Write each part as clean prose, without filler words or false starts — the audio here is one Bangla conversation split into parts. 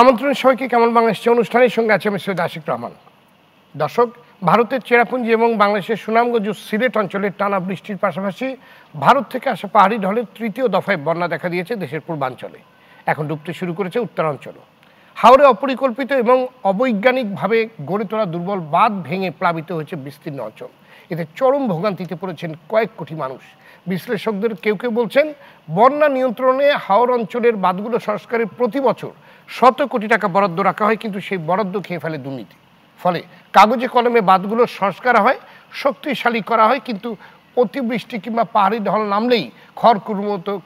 আমন্ত্রণের সবাইকে কেমন বাংলাদেশ অনুষ্ঠানের সঙ্গে আছে আমি সৈয়দ আশিক রহমান। দর্শক, ভারতের চেরাপুঞ্জি এবং বাংলাদেশের সুনামগঞ্জ সিলেট অঞ্চলের টানা বৃষ্টির পাশাপাশি ভারত থেকে আসা পাহাড়ি ঢলের তৃতীয় দফায় বন্যা দেখা দিয়েছে দেশের পূর্বাঞ্চলে। এখন ডুবতে শুরু করেছে উত্তরাঞ্চলও। হাওরে অপরিকল্পিত এবং অবৈজ্ঞানিকভাবে গড়ে তোলা দুর্বল বাঁধ ভেঙে প্লাবিত হয়েছে বিস্তীর্ণ অঞ্চল। এতে চরম ভোগান্তিতে পড়েছেন কয়েক কোটি মানুষ। বিশ্লেষকদের কেউ কেউ বলছেন, বন্যা নিয়ন্ত্রণে হাওর অঞ্চলের বাঁধগুলো সংস্কারে প্রতি বছর শত কোটি টাকা বরাদ্দ রাখা হয়, কিন্তু সেই বরাদ্দ খেয়ে ফেলে দুর্নীতি। ফলে কাগজে কলমে বাঁধগুলো সংস্কার হয়, শক্তিশালী করা হয়, কিন্তু অতিবৃষ্টি কিংবা পাহাড়ি ঢল নামলেই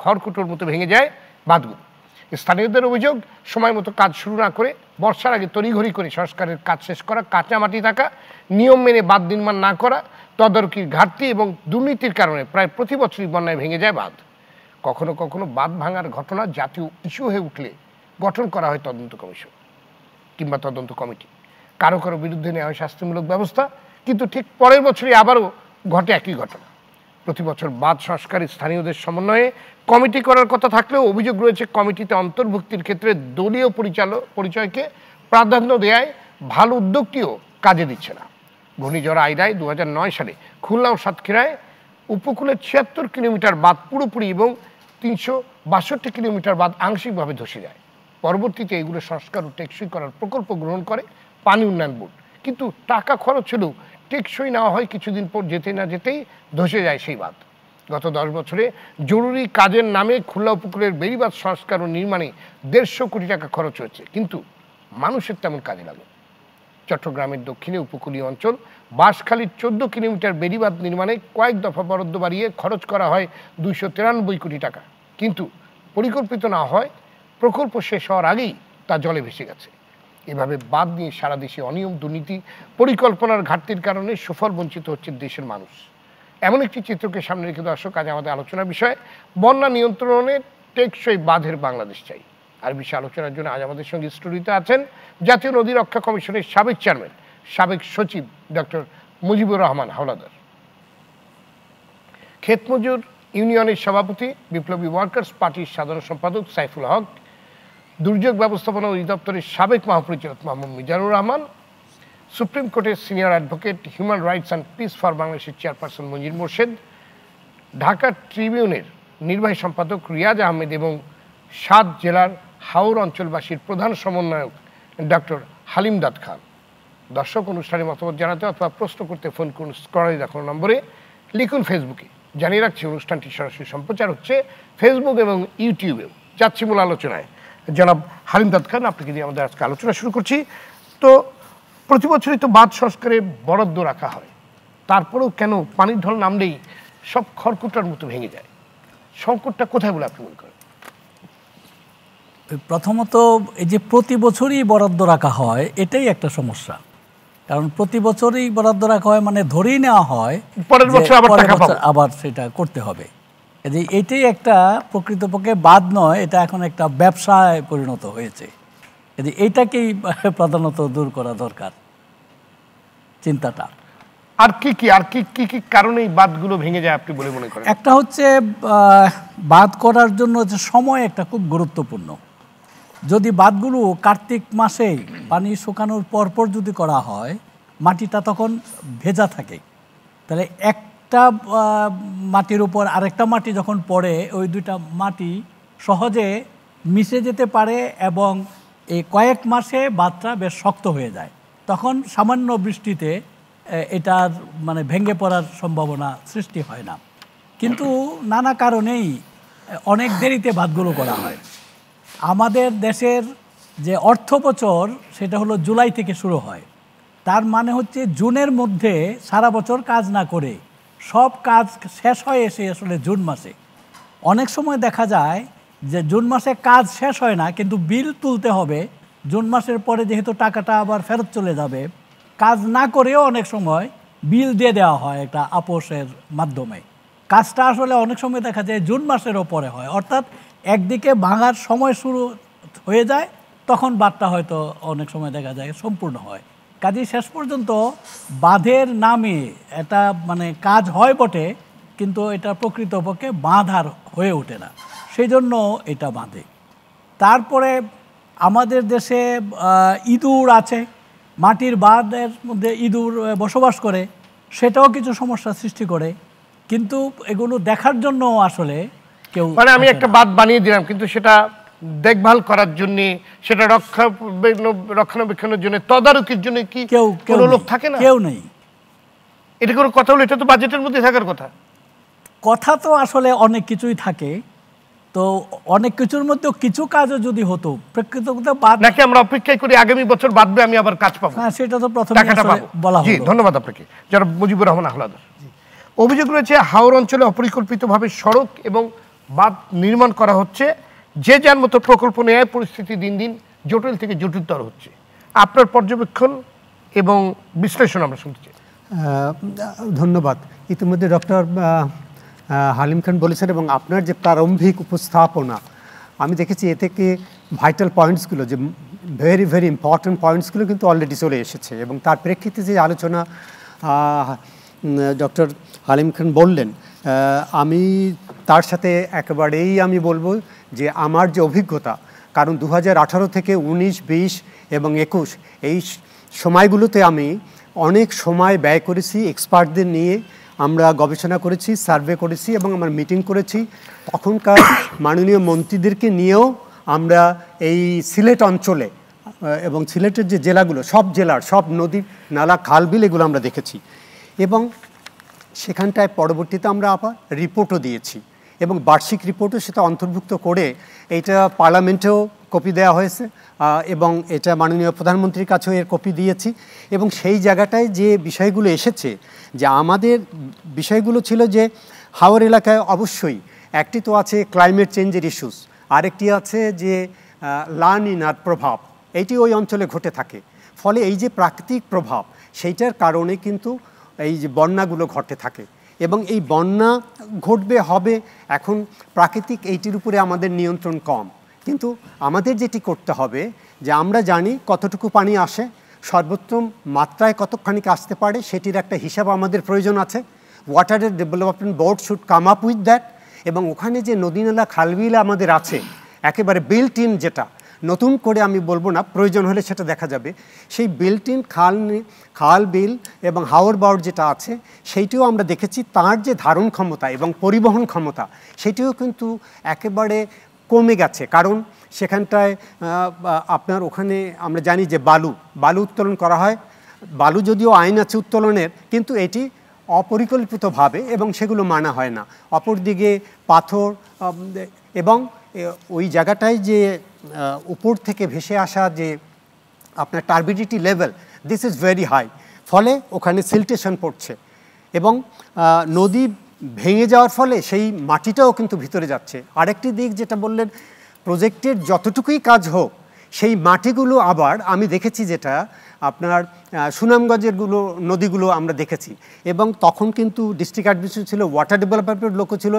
খড়কুটোর মতো ভেঙে যায় বাঁধগুলো। স্থানীয়দের অভিযোগ, সময় মতো কাজ শুরু না করে বর্ষার আগে তড়িঘড়ি করে সংস্কারের কাজ শেষ করা, কাঁচা মাটি থাকা, নিয়ম মেনে বাঁধ নির্মাণ না করা, তদারকির ঘাটতি এবং দুর্নীতির কারণে প্রায় প্রতি বছরই বন্যায় ভেঙে যায় বাঁধ। কখনো কখনো বাঁধ ভাঙার ঘটনা জাতীয় ইস্যু হয়ে উঠলে গঠন করা হয় তদন্ত কমিশন কিংবা তদন্ত কমিটি। কারো কারো বিরুদ্ধে নেওয়া হয় শাস্তিমূলক ব্যবস্থা, কিন্তু ঠিক পরের বছরই আবারও ঘটে একই ঘটনা। প্রতি বছর বাঁধ সংস্কারে স্থানীয়দের সমন্বয়ে কমিটি করার কথা থাকলেও অভিযোগ রয়েছে কমিটিতে অন্তর্ভুক্তির ক্ষেত্রে দলীয় পরিচয়কে প্রাধান্য দেয়ায় ভালো উদ্যোগটিও কাজে দিচ্ছে না। ঘূর্ণিঝড় আইরায় 2009 সালে খুলনা ও সাতক্ষীরায় উপকূলের 76 কিলোমিটার বাঁধ পুরোপুরি এবং 362 কিলোমিটার বাঁধ আংশিকভাবে ধসে যায়। পরবর্তীতে এগুলো সংস্কার ও টেকসই করার প্রকল্প গ্রহণ করে পানি উন্নয়ন বোর্ড, কিন্তু টাকা খরচ হলেও টেকসই নেওয়া হয়, কিছুদিন পর যেতে না যেতেই ধসে যায় সেই বাঁধ। গত 10 বছরে জরুরি কাজের নামে খুলনা উপকূলের বেড়িবাঁধ সংস্কার ও নির্মাণে 150 কোটি টাকা খরচ হয়েছে, কিন্তু মানুষের তেমন কাজে লাগে। চট্টগ্রামের দক্ষিণে উপকূলীয় অঞ্চল বাঁশখালীর 14 কিলোমিটার বেড়িবাঁধ নির্মাণে কয়েক দফা বরাদ্দ বাড়িয়ে খরচ করা হয় 293 কোটি টাকা, কিন্তু পরিকল্পিত না হয় প্রকল্প শেষ হওয়ার আগেই তা জলে ভেসে গেছে। এভাবে বাঁধ নিয়ে সারা দেশে অনিয়ম, দুর্নীতি, পরিকল্পনার ঘাটতির কারণে সুফল বঞ্চিত হচ্ছে দেশের মানুষ। এমন একটি চিত্রকে সামনে রেখে দর্শক, আজ আমাদের আলোচনার বিষয় বন্যা নিয়ন্ত্রণে টেকসই বাঁধের বাংলাদেশ চাই। আর বিষয়ে আলোচনার জন্য আজ আমাদের সঙ্গে স্টুডিওতে আছেন জাতীয় নদী রক্ষা কমিশনের সাবেক চেয়ারম্যান, সাবেক সচিব ডক্টর মুজিবুর রহমান হাওলাদার, ক্ষেতমজুর ইউনিয়নের সভাপতি, বিপ্লবী ওয়ার্কার্স পার্টির সাধারণ সম্পাদক সাইফুল হক, দুর্যোগ ব্যবস্থাপনা অধিদপ্তরের সাবেক মহাপরিচালক মোহাম্মদ মিজানুর রহমান, সুপ্রিম কোর্টের senior advocate, human rights and piece for বাংলাদেশের চেয়ারপারসন মঞ্জির মোর্শেদ, ঢাকা ট্রিবিউনের নির্বাহী সম্পাদক রিয়াজ আহমেদ এবং 7 জেলার হাওর অঞ্চলবাসীর প্রধান সমন্বয়ক ডক্টর হালিম দাদ খান। দর্শক, অনুষ্ঠানে মতামত জানাতে অথবা প্রশ্ন করতে ফোন করুন স্ক্রলে দেখানো নম্বরে, লিখুন ফেসবুকে। জানিয়ে রাখছি, অনুষ্ঠানটি সরাসরি সম্প্রচার হচ্ছে ফেসবুক এবং ইউটিউবেও। যাচ্ছি মূল আলোচনায়। জনাব হালিম দাদ খান, আপনাকে দিয়ে আমাদের আজকে আলোচনা শুরু করছি। তো প্রতি বছরই তো বাঁধ সংস্কারে বরাদ্দ রাখা হয়, তারপরেও কেন পানির ঢল নামলেই সব খড়কুটার মতো ভেঙে যায়? সংকটটা কোথায় বলে আপনি মনে করেন? প্রথমত, এই যে প্রতি বছরই বরাদ্দ রাখা হয়, এটাই একটা সমস্যা। কারণ প্রতি বছরই বরাদ্দ রাখা হয় মানে ধরেই নেওয়া হয় পরের বছর আবার সেটা করতে হবে। এইটাই একটা প্রকৃতপক্ষে বাদ নয়, এটা এখন একটা ব্যবসায় পরিণত হয়েছে। এইটাকেই প্রধানত দূর করা দরকার চিন্তাটা। আর কি কি কারণে বাঁধগুলো ভেঙে যায় আপনি বলে মনে করেন? একটা হচ্ছে বাঁধ করার জন্য যে সময় একটা খুব গুরুত্বপূর্ণ। যদি বাঁধগুলো কার্তিক মাসে পানি শুকানোর পরপর যদি করা হয়, মাটিটা তখন ভেজা থাকে, তাহলে একটা মাটির উপর আরেকটা মাটি যখন পড়ে, ওই দুইটা মাটি সহজে মিশে যেতে পারে এবং এই কয়েক মাসে বাঁধটা বেশ শক্ত হয়ে যায়। তখন সামান্য বৃষ্টিতে এটার মানে ভেঙে পড়ার সম্ভাবনা সৃষ্টি হয় না। কিন্তু নানা কারণেই অনেক দেরিতে বাঁধগুলো করা হয়। আমাদের দেশের যে অর্থ বছর, সেটা হলো জুলাই থেকে শুরু হয়। তার মানে হচ্ছে জুনের মধ্যে সারা বছর কাজ না করে সব কাজ শেষ হয় এসে আসলে জুন মাসে। অনেক সময় দেখা যায় যে জুন মাসে কাজ শেষ হয় না, কিন্তু বিল তুলতে হবে জুন মাসের পরে, যেহেতু টাকাটা আবার ফেরত চলে যাবে। কাজ না করেও অনেক সময় বিল দিয়ে দেওয়া হয় একটা আপোষের মাধ্যমে। কাজটা আসলে অনেক সময় দেখা যায় জুন মাসেরও পরে হয়, অর্থাৎ একদিকে ভাঙার সময় শুরু হয়ে যায়, তখন বাঁধটা হয়তো অনেক সময় দেখা যায় সম্পূর্ণ হয়। কাজেই শেষ পর্যন্ত বাঁধের নামে এটা মানে কাজ হয় বটে, কিন্তু এটা প্রকৃতপক্ষে বাঁধ আর হয়ে ওঠে না, সেই জন্য এটা বাঁধে। তারপরে আমাদের দেশে ইঁদুর আছে, মাটির বাঁধের মধ্যে ইঁদুর বসবাস করে, সেটাও কিছু সমস্যা সৃষ্টি করে, কিন্তু এগুলো দেখার জন্য আসলে কেউ মানে আমি একটা বাঁধ বানিয়ে দিলাম, কিন্তু সেটা দেখভাল করার জন্য, সেটা রক্ষণাবেক্ষণের জন্য, তদারকির জন্য কি কোনো লোক থাকে না? কেউ নেই। এটা কোনো কথা হলো? এটা তো বাজেটের মধ্যে থাকার কথা। কথা তো আসলে অনেক কিছুই থাকে, তো অনেক কিছুর মধ্যেও কিছু কাজও যদি হতো প্রকৃততে বাদ, নাকি আমরা অপেক্ষায় করি আগামী বছর বাদবে আমি আবার কাজ পাবো? হ্যাঁ, সেটা তো প্রথমে টাকাটা পাবো। বলা জি, হলো। ধন্যবাদ আপনাকে যারা মুজিবুর রহমান আহলাদার। অভিযোগ রয়েছে হাওর অঞ্চলে অপরিকল্পিতভাবে সড়ক এবং বাঁধ নির্মাণ করা হচ্ছে, যে যার মতো প্রকল্প নেয়, পরিস্থিতি দিন দিন জটিল থেকে জটিলতর হচ্ছে। আপনার পর্যবেক্ষণ এবং বিশ্লেষণ আমরা শুনতে চাই। ধন্যবাদ। ইতিমধ্যে ডক্টর হালিম খান বলেছেন, এবং আপনার যে প্রারম্ভিক উপস্থাপনা আমি দেখেছি, এ থেকে ভাইটাল পয়েন্টসগুলো, যে ভেরি ভেরি ইম্পর্ট্যান্ট পয়েন্টসগুলো কিন্তু অলরেডি চলে এসেছে, এবং তার প্রেক্ষিতে যে আলোচনা ডক্টর হালিম খান বললেন, আমি তার সাথে একেবারেই আমি বলবো যে আমার যে অভিজ্ঞতা, কারণ 2018 থেকে 19, 20 এবং 21 এই সময়গুলোতে আমি অনেক সময় ব্যয় করেছি, এক্সপার্টদের নিয়ে আমরা গবেষণা করেছি, সার্ভে করেছি এবং আমরা মিটিং করেছি। তখনকার মাননীয় মন্ত্রীদেরকে নিয়েও আমরা এই সিলেট অঞ্চলে এবং সিলেটের যে জেলাগুলো, সব জেলার সব নদী নালা খালবিল এগুলো আমরা দেখেছি, এবং সেখানটায় পরবর্তীতে আমরা আবার রিপোর্টও দিয়েছি, এবং বার্ষিক রিপোর্টও সেটা অন্তর্ভুক্ত করে এইটা পার্লামেন্টেও কপি দেওয়া হয়েছে, এবং এটা মাননীয় প্রধানমন্ত্রীর কাছেও এর কপি দিয়েছি। এবং সেই জায়গাটায় যে বিষয়গুলো এসেছে, যে আমাদের বিষয়গুলো ছিল যে হাওর এলাকায় অবশ্যই একটি তো আছে ক্লাইমেট চেঞ্জের ইস্যুস, আরেকটি আছে যে লা নিনার প্রভাব, এইটি ওই অঞ্চলে ঘটে থাকে। ফলে এই যে প্রাকৃতিক প্রভাব, সেইটার কারণে কিন্তু এই যে বন্যাগুলো ঘটে থাকে, এবং এই বন্যা ঘটবে হবে। এখন প্রাকৃতিক এইটির উপরে আমাদের নিয়ন্ত্রণ কম, কিন্তু আমাদের যেটি করতে হবে যে আমরা জানি কতটুকু পানি আসে, সর্বোত্তম মাত্রায় কতখানি আসতে পারে, সেটির একটা হিসাব আমাদের প্রয়োজন আছে। ওয়াটারের development board should come up with that, এবং ওখানে যে নদীনালা খালবিল আমাদের আছে একেবারে বিল্ট ইন, যেটা নতুন করে আমি বলবো না, প্রয়োজন হলে সেটা দেখা যাবে, সেই বিল্ট ইন খাল বিল এবং হাওর বাওর যেটা আছে, সেইটিও আমরা দেখেছি তার যে ধারণ ক্ষমতা এবং পরিবহন ক্ষমতা সেটিও কিন্তু একেবারে কমে গেছে। কারণ সেখানটায় আপনার ওখানে আমরা জানি যে বালু উত্তোলন করা হয়, বালু যদিও আইন আছে উত্তোলনের, কিন্তু এটি অপরিকল্পিতভাবে এবং সেগুলো মানা হয় না। অপরদিকে পাথর, এবং ওই জায়গাটায় যে উপর থেকে ভেসে আসা যে আপনার turbidity level, this is very high, ফলে ওখানে সিল্টেশন পড়ছে, এবং নদী ভেঙে যাওয়ার ফলে সেই মাটিটাও কিন্তু ভিতরে যাচ্ছে। আরেকটি দিক যেটা বললেন, প্রজেক্টের যতটুকুই কাজ হোক, সেই মাটিগুলো আবার আমি দেখেছি, যেটা আপনার সুনামগঞ্জের নদীগুলো আমরা দেখেছি, এবং তখন কিন্তু ডিস্ট্রিক্ট অ্যাডমিনিস্ট্রেশন ছিল, ওয়াটার ডেভেলপমেন্টের লোকও ছিল,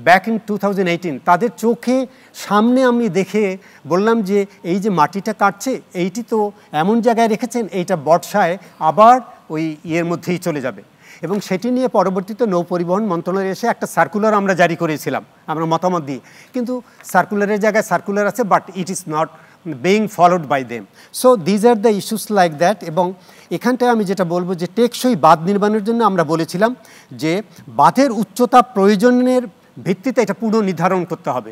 ব্যাক ইন 2018 তাদের চোখে সামনে আমি দেখে বললাম যে এই যে মাটিটা কাটছে, এইটি তো এমন জায়গায় রেখেছেন, এইটা বর্ষায় আবার ওই ইয়ের মধ্যেই চলে যাবে। এবং সেটি নিয়ে পরবর্তীতে নৌ পরিবহন মন্ত্রণালয়ে এসে একটা সার্কুলার আমরা জারি করেছিলাম আমরা মতামত দিয়ে, কিন্তু সার্কুলারের জায়গায় সার্কুলার আছে, but it is not being followed by them. So these are the issues like that. এবং এখানটায় আমি যেটা বলবো যে টেকসই বাঁধ নির্মাণের জন্য আমরা বলেছিলাম যে বাঁধের উচ্চতা প্রয়োজনের ভিত্তিতে এটা পুরো নির্ধারণ করতে হবে,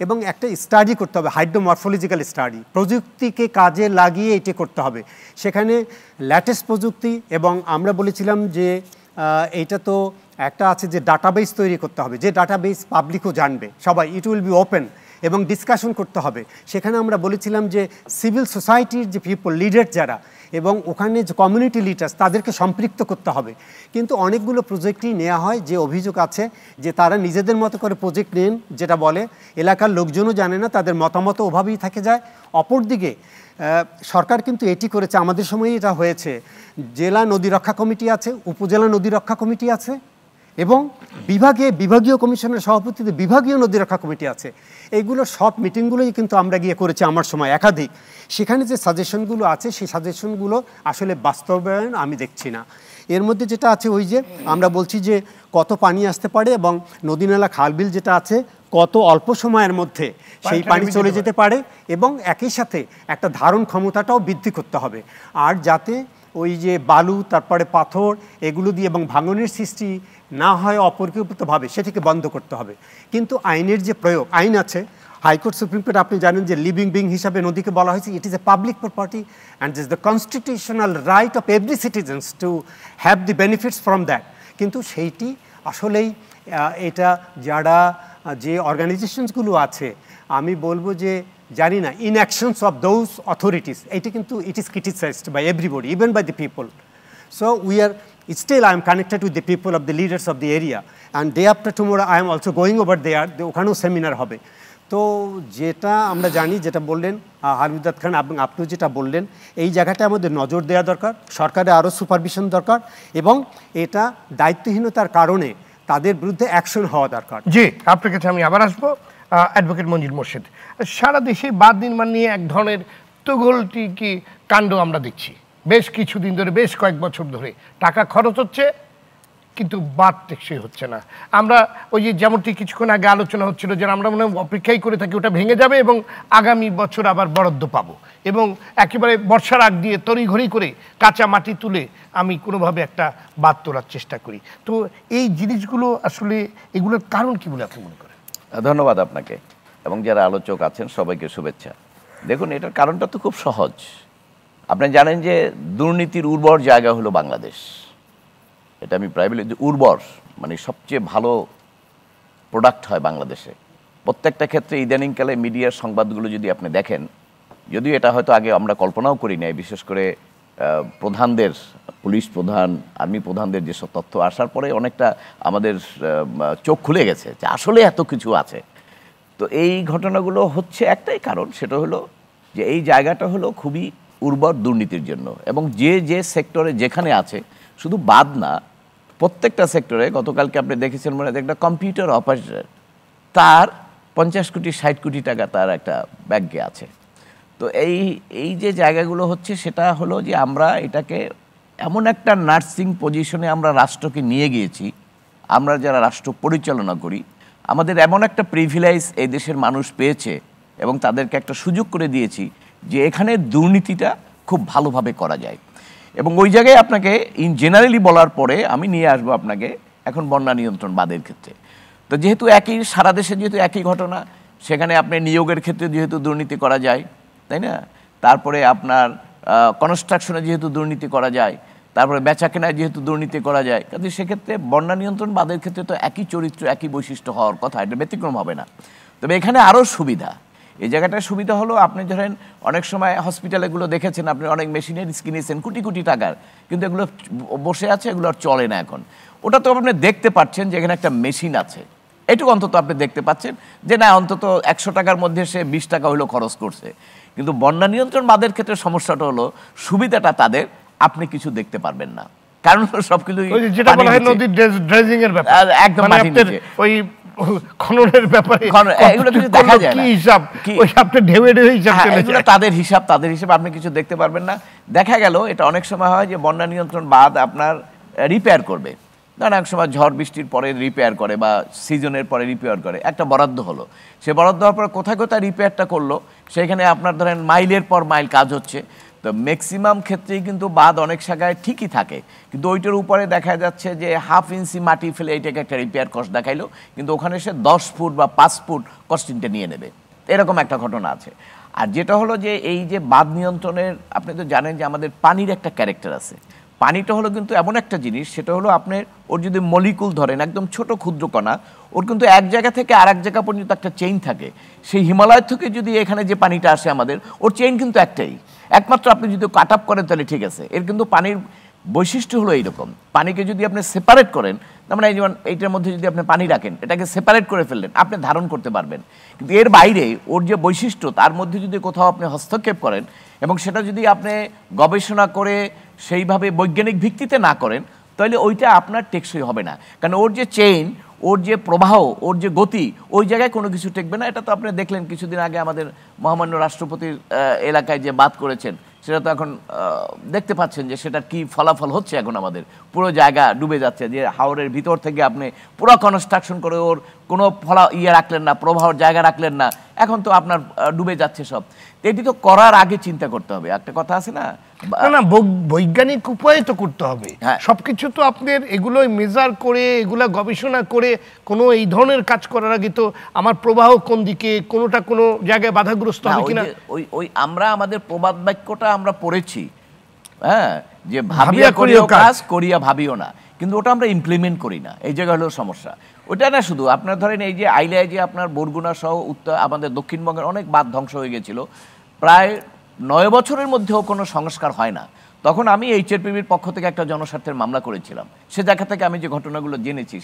এবং একটা স্টাডি করতে হবে, হাইড্রোমরফোলজিক্যাল স্টাডি, প্রযুক্তিকে কাজে লাগিয়ে এটি করতে হবে। সেখানে ল্যাটেস্ট প্রযুক্তি, এবং আমরা বলেছিলাম যে এইটা তো একটা আছে যে ডাটাবেস তৈরি করতে হবে, যে ডাটাবেস পাবলিকও জানবে সবাই, ইট উইল বি ওপেন, এবং ডিসকাশন করতে হবে। সেখানে আমরা বলেছিলাম যে সিভিল সোসাইটির যে পিপল লিডার যারা, এবং ওখানে যে কমিউনিটি লিডার্স, তাদেরকে সম্পৃক্ত করতে হবে। কিন্তু অনেকগুলো প্রজেক্টই নেওয়া হয়, যে অভিযোগ আছে যে তারা নিজেদের মতো করে প্রজেক্ট নেন, যেটা বলে এলাকার লোকজনও জানে না, তাদের মতামত ওভাবেই থেকে যায়। অপরদিকে সরকার কিন্তু এটি করেছে, আমাদের সময়ে এটা হয়েছে, জেলা নদী রক্ষা কমিটি আছে, উপজেলা নদী রক্ষা কমিটি আছে, এবং বিভাগীয় কমিশনের সভাপতিতে বিভাগীয় নদী রক্ষা কমিটি আছে। এইগুলো সব মিটিংগুলোই কিন্তু আমরা গিয়ে করেছি আমার সময় একাধিক। সেখানে যে সাজেশনগুলো আছে সেই সাজেশনগুলো আসলে বাস্তবায়ন আমি দেখছি না। এর মধ্যে যেটা আছে ওই যে আমরা বলছি যে কত পানি আসতে পারে এবং নদী নালা খালবিল যেটা আছে কত অল্প সময়ের মধ্যে সেই পানি চলে যেতে পারে এবং একই সাথে একটা ধারণ ক্ষমতাটাও বৃদ্ধি করতে হবে। আর যাতে ওই যে বালু তারপরে পাথর এগুলো দিয়ে এবং ভাঙনের সৃষ্টি না হয় অপরিকল্পিতভাবে সেটাকে বন্ধ করতে হবে। কিন্তু আইনের যে প্রয়োগ, আইন আছে, হাইকোর্ট সুপ্রিম কোর্ট আপনি জানেন যে লিভিং বিং হিসাবে নদীকে বলা হয়েছে it is a public property and is the constitutional right of every citizens to have the benefits from that. কিন্তু সেইটি আসলেই এটা যারা যে অর্গানাইজেশনসগুলো আছে আমি বলবো যে জানি না ইনঅ্যাকশনস অফ দোজ অথরিটিস, এইটা কিন্তু it is criticised by everybody even by the people. So we are still I am connected with the people of the leaders of the area and day after tomorrow I am also going over there, ওখানেও সেমিনার হবে। তো যেটা আমরা জানি, যেটা বললেন হামিদাত খান এবং আপনি যেটা বললেন, এই জায়গাটা আমাদের নজর দেওয়া দরকার, সরকারের আরও সুপারভিশন দরকার এবং এটা দায়িত্বহীনতার কারণে তাদের বিরুদ্ধে অ্যাকশন হওয়া দরকার। জি, আপনার কাছে আমি আবার আসবো। অ্যাডভোকেট মঞ্জুর মোর্শেদ, সারা দেশে বাঁধ নির্মাণ নিয়ে এক ধরনের তুঘলকি কাণ্ড আমরা দেখছি বেশ কিছুদিন ধরে, বেশ কয়েক বছর ধরে। টাকা খরচ হচ্ছে কিন্তু বাঁধ টেকসই হচ্ছে না। আমরা ওই যে যেমনটি কিছুক্ষণ আগে আলোচনা হচ্ছিল যে আমরা মনে হয় অপেক্ষাই করে থাকি ওটা ভেঙে যাবে এবং আগামী বছর আবার বরাদ্দ পাবো, এবং একেবারে বর্ষার আগ দিয়ে তড়িঘড়ি করে কাঁচা মাটি তুলে আমি কোনোভাবে একটা বাঁধ তোলার চেষ্টা করি। তো এই জিনিসগুলো আসলে এগুলোর কারণ কি বলে আপনি মনে করেন? ধন্যবাদ আপনাকে এবং যারা আলোচক আছেন সবাইকে শুভেচ্ছা। দেখুন, এটার কারণটা তো খুব সহজ। আপনি জানেন যে দুর্নীতির উর্বর জায়গা হলো বাংলাদেশ। এটা আমি প্রায় বলি যে উর্বর মানে সবচেয়ে ভালো প্রোডাক্ট হয় বাংলাদেশে। প্রত্যেকটা ক্ষেত্রে ইদানিংকালে মিডিয়ার সংবাদগুলো যদি আপনি দেখেন, যদিও এটা হয়তো আগে আমরা কল্পনাও করি নাই, বিশেষ করে প্রধানদের, পুলিশ প্রধান, আর্মি প্রধানদের যেসব তথ্য আসার পরে অনেকটা আমাদের চোখ খুলে গেছে যে আসলে এত কিছু আছে। তো এই ঘটনাগুলো হচ্ছে একটাই কারণ, সেটা হলো যে এই জায়গাটা হলো খুবই উর্বর দুর্নীতির জন্য, এবং যে সেক্টরে যেখানে আছে, শুধু বাদ না, প্রত্যেকটা সেক্টরে। গতকালকে আপনি দেখেছেন মনে হয় একটা কম্পিউটার অপারেটর, তার 50 কোটি 60 কোটি টাকা তার একটা ব্যাংকে আছে। তো এই যে জায়গাগুলো হচ্ছে সেটা হলো যে আমরা এটাকে এমন একটা নার্সিং পজিশনে আমরা রাষ্ট্রকে নিয়ে গিয়েছি, আমরা যারা রাষ্ট্র পরিচালনা করি আমাদের এমন একটা প্রিভিলেজ এই দেশের মানুষ পেয়েছে এবং তাদেরকে একটা সুযোগ করে দিয়েছি যে এখানে দুর্নীতিটা খুব ভালোভাবে করা যায়। এবং ওই জায়গায় আপনাকে ইন জেনারেলি বলার পরে আমি নিয়ে আসবো আপনাকে এখন বন্যা নিয়ন্ত্রণ বাঁধের ক্ষেত্রে। তো যেহেতু একই সারা দেশে যেহেতু একই ঘটনা, সেখানে আপনি নিয়োগের ক্ষেত্রে যেহেতু দুর্নীতি করা যায়, তাই না? তারপরে আপনার কনস্ট্রাকশনে যেহেতু দুর্নীতি করা যায়, তারপরে বেচা কেনায় যেহেতু দুর্নীতি করা যায়, কাজে সেক্ষেত্রে বন্যা নিয়ন্ত্রণ বাঁধের ক্ষেত্রে তো একই চরিত্র একই বৈশিষ্ট্য হওয়ার কথা, এটা ব্যতিক্রম হবে না। তবে এখানে আরও সুবিধা, এই জায়গাটার সুবিধা হলো আপনি ধরেন অনেক সময় হসপিটালেগুলো দেখেছেন, আপনি অনেক মেশিনারিজ কিনেছেন কোটি কোটি টাকার, কিন্তু এগুলো বসে আছে, এগুলো আর চলে না এখন। ওটা তো আপনি দেখতে পাচ্ছেন যে এখানে একটা মেশিন আছে, এটুকু অন্তত আপনি দেখতে পাচ্ছেন যে না অন্তত 100 টাকার মধ্যে সে 20 টাকা হইলো খরচ করছে। কিন্তু বন্যা নিয়ন্ত্রণ বাঁধের ক্ষেত্রে সমস্যাটা হলো সুবিধাটা তাদের আপনি কিছু দেখতে পারবেন না, কারণ সবকিছু যেটা বলা হয় নদীর ড্রেজিং এর ব্যাপার, একদম মাটির নিচে ওই খননের ব্যাপারে এগুলো কিছু দেখা যায় না, কি হিসাব ওই আপনি ঢেউে হিসাব চলে যায়, তাদের হিসাব আপনি কিছু দেখতে পারবেন না। দেখা গেল এটা অনেক সময় হয় যে বন্যা নিয়ন্ত্রণ বাঁধ আপনার রিপেয়ার করবে, ধরেন এক সময় ঝড় বৃষ্টির পরে রিপেয়ার করে বা সিজনের পরে রিপেয়ার করে, একটা বরাদ্দ হলো, সে বরাদ্দ হওয়ার পর কোথায় কোথায় রিপেয়ারটা করলো, সেখানে আপনার ধরেন মাইলের পর মাইল কাজ হচ্ছে। তো ম্যাক্সিমাম ক্ষেত্রেই কিন্তু বাঁধ অনেক জায়গায় ঠিকই থাকে, কিন্তু ওইটার উপরে দেখা যাচ্ছে যে 1/2 ইঞ্চি মাটি ফেলে এইটাকে একটা রিপেয়ার কস্ট দেখাইলো, কিন্তু ওখানে সে 10 ফুট বা 5 ফুট কস্টিংটা নিয়ে নেবে, এরকম একটা ঘটনা আছে। আর যেটা হলো যে এই যে বাঁধ নিয়ন্ত্রণের, আপনি তো জানেন যে আমাদের পানির একটা ক্যারেক্টার আছে। পানিটা হলো কিন্তু এমন একটা জিনিস, সেটা হলো আপনার ওর যদি মলিকুল ধরেন একদম ছোট ক্ষুদ্র কণা, ওর কিন্তু এক জায়গা থেকে আরেক জায়গা পর্যন্ত একটা চেইন থাকে। সেই হিমালয় থেকে যদি এখানে যে পানিটা আসে আমাদের, ওর চেইন কিন্তু একটাই, একমাত্র আপনি যদি কাট আপ করেন তাহলে ঠিক আছে। এর কিন্তু পানির বৈশিষ্ট্য হলো এইরকম, পানিকে যদি আপনি সেপারেট করেন, তার মানে এই যেমন এইটার মধ্যে যদি আপনি পানি রাখেন, এটাকে সেপারেট করে ফেললেন, আপনি ধারণ করতে পারবেন, কিন্তু এর বাইরে ওর যে বৈশিষ্ট্য, তার মধ্যে যদি কোথাও আপনি হস্তক্ষেপ করেন এবং সেটা যদি আপনি গবেষণা করে সেইভাবে বৈজ্ঞানিক ভিত্তিতে না করেন, তাহলে ওইটা আপনার টেকসই হবে না, কারণ ওর যে চেইন, ওর যে প্রবাহ, ওর যে গতি, ওই জায়গায় কোনো কিছু টেকবে না। এটা তো আপনি দেখলেন কিছুদিন আগে আমাদের মহামান্য রাষ্ট্রপতির এলাকায় যে বাদ করেছেন, সেটা তো এখন দেখতে পাচ্ছেন যে সেটার কি ফলাফল হচ্ছে। এখন আমাদের পুরো জায়গা ডুবে যাচ্ছে, যে হাওরের ভিতর থেকে আপনি পুরো কনস্ট্রাকশন করে ওর কোনো রাখলেন না, প্রবাহর জায়গা রাখলেন না, এখন তো আপনার ডুবে যাচ্ছে সব। এটি তো করার আগে চিন্তা করতে হবে। একটা কথা আছে না, না বৈজ্ঞানিক উপায়ে তো করতে হবে। সবকিছু তো আপনার এগুলোই মেজার করে, এগুলা গবেষণা করে কোনো এই ধরনের কাজ করার আগে তো আমার প্রবাহ কোন দিকে, কোনোটা কোনো জায়গায় বাধাগ্রস্ত হবে কিনা। ওই আমরা আমাদের প্রবাদ বাক্যটা আমরা পড়েছি, হ্যাঁ, যে ভাবিয়া করিও কাজ, করিয়া ভাবিও না, কিন্তু ওটা আমরা ইমপ্লিমেন্ট করি না। এই জায়গা হলো সমস্যা। ওটা না শুধু আপনার ধরেন এই যে আইলায় যে আপনার বরগুনা সহ উত্তর আমাদের দক্ষিণবঙ্গের অনেক বাঁধ ধ্বংস হয়ে গেছিল, প্রায় 9 বছরের মধ্যেও কোনো সংস্কার হয় না। তখন আমি এইচআরপিবির পক্ষ থেকে একটা জনস্বার্থের মামলা করেছিলাম। সে জায়গা থেকে আমি যে ঘটনাগুলো জেনেছি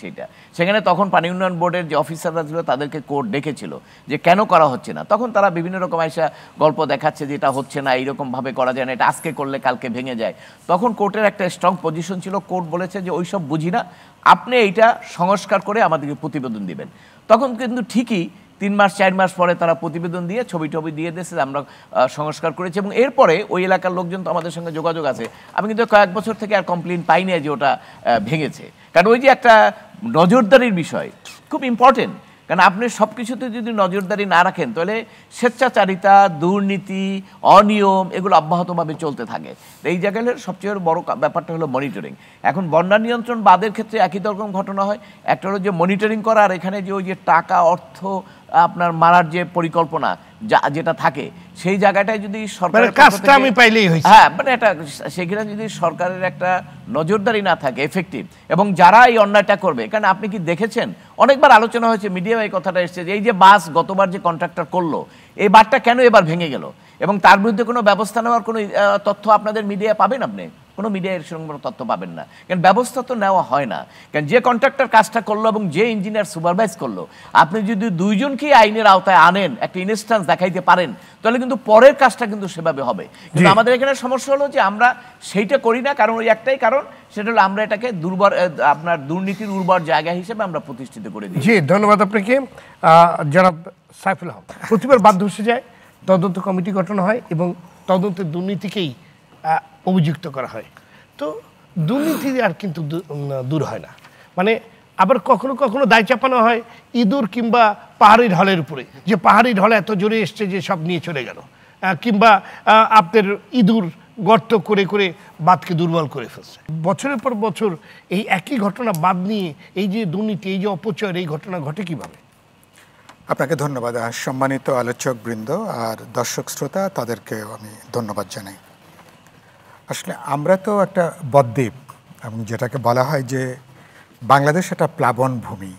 সেখানে তখন পানি উন্নয়ন বোর্ডের যে অফিসাররা ছিল তাদেরকে কোর্ট ডেকেছিল যে কেন করা হচ্ছে না। তখন তারা বিভিন্ন রকম আইসা গল্প দেখাচ্ছে যে এটা হচ্ছে না, এইরকমভাবে করা যায় না, এটা আজকে করলে কালকে ভেঙে যায়। তখন কোর্টের একটা স্ট্রং পজিশন ছিল, কোর্ট বলেছে যে ওইসব বুঝি না, আপনি এইটা সংস্কার করে আমাদেরকে প্রতিবেদন দিবেন। তখন কিন্তু ঠিকই 3 মাস 4 মাস পরে তারা প্রতিবেদন দিয়ে ছবি দিয়ে দিয়েছে, আমরা সংস্কার করেছি। এবং এরপরে ওই এলাকার লোকজন তো আমাদের সঙ্গে যোগাযোগ আছে। আমি কিন্তু কয়েক বছর থেকে আর কমপ্লেন পাই না যে ওটা ভেঙেছে, কারণ ওই যে একটা নজরদারির বিষয় খুব ইম্পর্টেন্ট। কারণ আপনি সব কিছুতে যদি নজরদারি না রাখেন, তাহলে স্বেচ্ছাচারিতা, দুর্নীতি, অনিয়ম এগুলো অব্যাহতভাবে চলতে থাকে। এই জায়গায় সবচেয়ে বড় ব্যাপারটা হলো মনিটরিং। এখন বন্যা নিয়ন্ত্রণ বাঁধের ক্ষেত্রে একই রকম ঘটনা হয়। একটা হলো যে মনিটরিং করা, আর এখানে যে ওই যে টাকা অর্থ আপনার মারার যে পরিকল্পনা যেটা থাকে, সেই জায়গাটায় যদি সরকারের কাজটা আমি পাইলেই হয়েছে, হ্যাঁ, মানে এটা সেখানে যদি সরকারের একটা নজরদারি না থাকে এফেক্টিভ, এবং যারা এই অন্যায়টা করবে, কারণ আপনি কি দেখেছেন অনেকবার আলোচনা হয়েছে, মিডিয়ায় এই কথাটা এসেছে যে এই যে বাস গতবার যে কন্ট্রাক্টর করলো, এই বারটা কেন এবার ভেঙে গেল, এবং তার বিরুদ্ধে কোনো ব্যবস্থা নেওয়ার কোনো তথ্য আপনাদের মিডিয়ায় পাবেন, আপনি কোনো মিডিয়ার সঙ্গে কোনো তথ্য পাবেন না। কারণ ব্যবস্থা তো নেওয়া হয় না। কারণ যে কন্ট্রাক্টর কাজটা করলো এবং যে ইঞ্জিনিয়ার সুপারভাইজ করলো, আপনি যদি দুইজনকেই আইনের আওতায় আনেন, একটা ইনস্ট্যান্স দেখাইতে পারেন, তাহলে কিন্তু পরের কাজটা কিন্তু সেভাবে হবে। কিন্তু আমাদের এখানে সমস্যা হলো যে আমরা সেইটা করি না, কারণ ওই একটাই কারণ, সেটা হলো আমরা এটাকে আপনার দুর্নীতির উর্বর জায়গা হিসেবে আমরা প্রতিষ্ঠিত করে দিই। জি, ধন্যবাদ আপনাকে জনাব সাইফুল হক। প্রতিবার বাদ ধসে যায়, তদন্ত কমিটি গঠন হয় এবং তদন্তের দুর্নীতিকেই অভিযুক্ত করা হয়। তো দুর্নীতি আর কিন্তু দূর হয় না। মানে আবার কখনো কখনো দায় চাপানো হয় ইঁদুর কিংবা পাহাড়ি ঢলের উপরে, যে পাহাড়ি ঢলে এত জোরে এসছে যে সব নিয়ে চলে গেল, কিংবা আপনার ইঁদুর গর্ত করে করে বাঁধকে দুর্বল করে ফেলছে। বছরের পর বছর এই একই ঘটনা বাঁধ নিয়ে, এই যে দুর্নীতি, এই যে অপচয়ের এই ঘটনা ঘটে কিভাবে? আপনাকে ধন্যবাদ। সম্মানিত আলোচক বৃন্দ আর দর্শক শ্রোতা, তাদেরকেও আমি ধন্যবাদ জানাই। আসলে আমরা তো একটা বদ্বীপ, এবং যেটাকে বলা হয় যে বাংলাদেশ একটা প্লাবন ভূমি।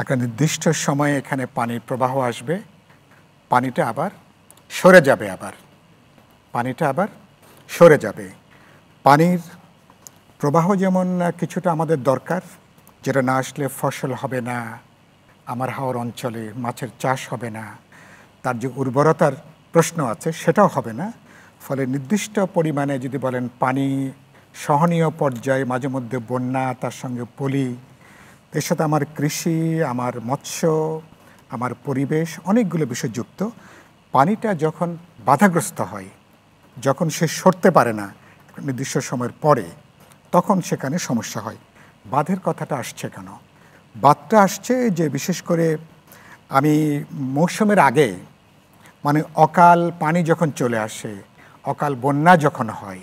একটা নির্দিষ্ট সময়ে এখানে পানির প্রবাহ আসবে, পানিটা আবার সরে যাবে, পানির প্রবাহ যেমন কিছুটা আমাদের দরকার, যেটা না আসলে ফসল হবে না, আমার হাওর অঞ্চলে মাছের চাষ হবে না, তার যে উর্বরতার প্রশ্ন আছে সেটাও হবে না। ফলে নির্দিষ্ট পরিমাণে যদি বলেন পানি সহনীয় পর্যায়ে, মাঝে মধ্যে বন্যা, তার সঙ্গে পলি, এর সাথে আমার কৃষি, আমার মৎস্য, আমার পরিবেশ, অনেকগুলো বিষয় যুক্ত। পানিটা যখন বাধাগ্রস্ত হয়, যখন সে সরতে পারে না নির্দিষ্ট সময়ের পরে, তখন সেখানে সমস্যা হয়। বাঁধের কথাটা আসছে কেন? বাঁধটা আসছে যে বিশেষ করে আমি মৌসুমের আগে, মানে অকাল পানি যখন চলে আসে, অকাল বন্যা যখন হয়,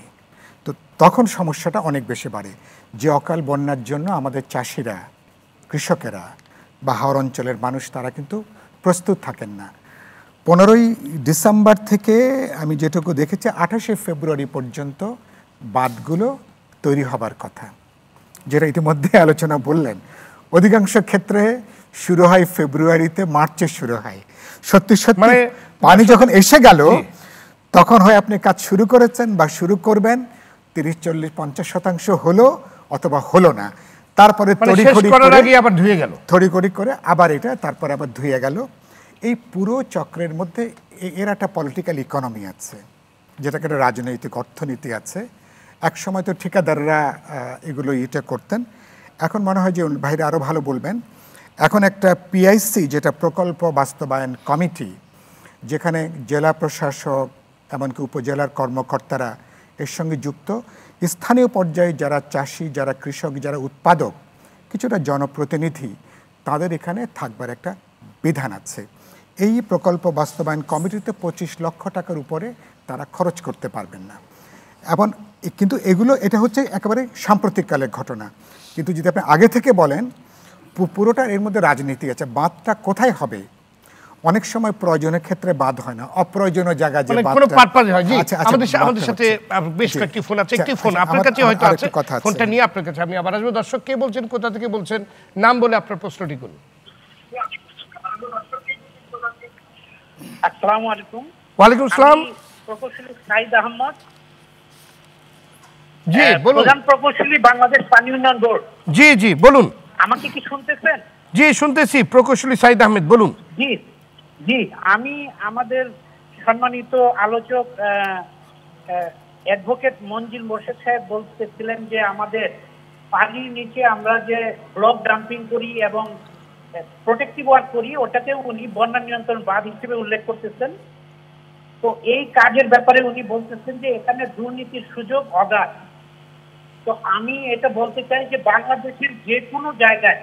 তো তখন সমস্যাটা অনেক বেশি বাড়ে। যে অকাল বন্যার জন্য আমাদের চাষিরা, কৃষকেরা বা হাওর অঞ্চলের মানুষ, তারা কিন্তু প্রস্তুত থাকেন না। 15ই ডিসেম্বর থেকে আমি যেটুকু দেখেছি 28শে ফেব্রুয়ারি পর্যন্ত বাঁধগুলো তৈরি হবার কথা, যেটা ইতিমধ্যে আলোচনা বললেন। অধিকাংশ ক্ষেত্রে শুরু হয় ফেব্রুয়ারিতে, মার্চে শুরু হয়। সত্যি সত্যি পানি যখন এসে গেল, তখন হয় আপনি কাজ শুরু করেছেন বা শুরু করবেন, 30-40-50% হলো অথবা হলো না, তারপরে তড়িঘড়ি করে আবার এটা তারপরে আবার ধুয়ে গেল। এই পুরো চক্রের মধ্যে এর একটা পলিটিক্যাল ইকোনমি আছে, যেটাকে একটা রাজনৈতিক অর্থনীতি আছে, এক সময় তো ঠিকাদাররা এগুলো এটা করতেন, এখন মনে হয় যে ভাইরা আরও ভালো বলবেন। এখন একটা পিআইসি, যেটা প্রকল্প বাস্তবায়ন কমিটি, যেখানে জেলা প্রশাসক এমনকি উপজেলার কর্মকর্তারা এর সঙ্গে যুক্ত, স্থানীয় পর্যায়ে যারা চাষি, যারা কৃষক, যারা উৎপাদক, কিছুটা জনপ্রতিনিধি, তাদের এখানে থাকবার একটা বিধান আছে। এই প্রকল্প বাস্তবায়ন কমিটিতে 25 লক্ষ টাকার উপরে তারা খরচ করতে পারবেন না। এবং কিন্তু এগুলো, এটা হচ্ছে একেবারে সাম্প্রতিককালের ঘটনা। কিন্তু যদি আপনি আগে থেকে বলেন, পুরোটা এর মধ্যে রাজনীতি আছে। বাঁধটা কোথায় হবে? অনেক সময় প্রয়োজনের ক্ষেত্রে বাঁধ হয় না, অপ্রয়োজনীয় জায়গায় যে কোনো পারপাস হয়। জি, আচ্ছা, আমাদের সাথে বেশ কয়েকটি ফোন আছে, একটি ফোন আপনার কাছে হয়তো আছে, ফোনটা নিয়ে আপনার কাছে আমি আবার আসবো। দর্শক কে বলছেন, কোথা থেকে বলছেন, নাম বলে আপনার প্রশ্নটি করুন। আসসালামু আলাইকুম। ওয়ালাইকুম আসসালাম। প্রকৌশলী সাইদ আহমদ। জি বলুন। প্রধান প্রকৌশলী, বাংলাদেশ পানি উন্নয়ন বোর্ড। জি জি বলুন। আমাকে কি শুনতেছেন? জি শুনতেছি, প্রকৌশলী সাইদ আহমেদ বলুন। জি জি, আমি আমাদের সম্মানিত আলোচক অ্যাডভোকেট মঞ্জিল মোর্শেদ সাহেব বলতেছিলেন যে আমাদের পানির নিচে আমরা যে ব্লক ডাম্পিং করি এবং প্রোটেক্টিভ ওয়ার্ক করি, ওটাতেও উনি বন্যা নিয়ন্ত্রণ বাঁধ হিসেবে উল্লেখ করতেছেন। তো এই কাজের ব্যাপারে উনি বলতেছেন যে এখানে দুর্নীতির সুযোগ অগাধ। তো আমি এটা বলতে চাই যে বাংলাদেশের যে কোনো জায়গায়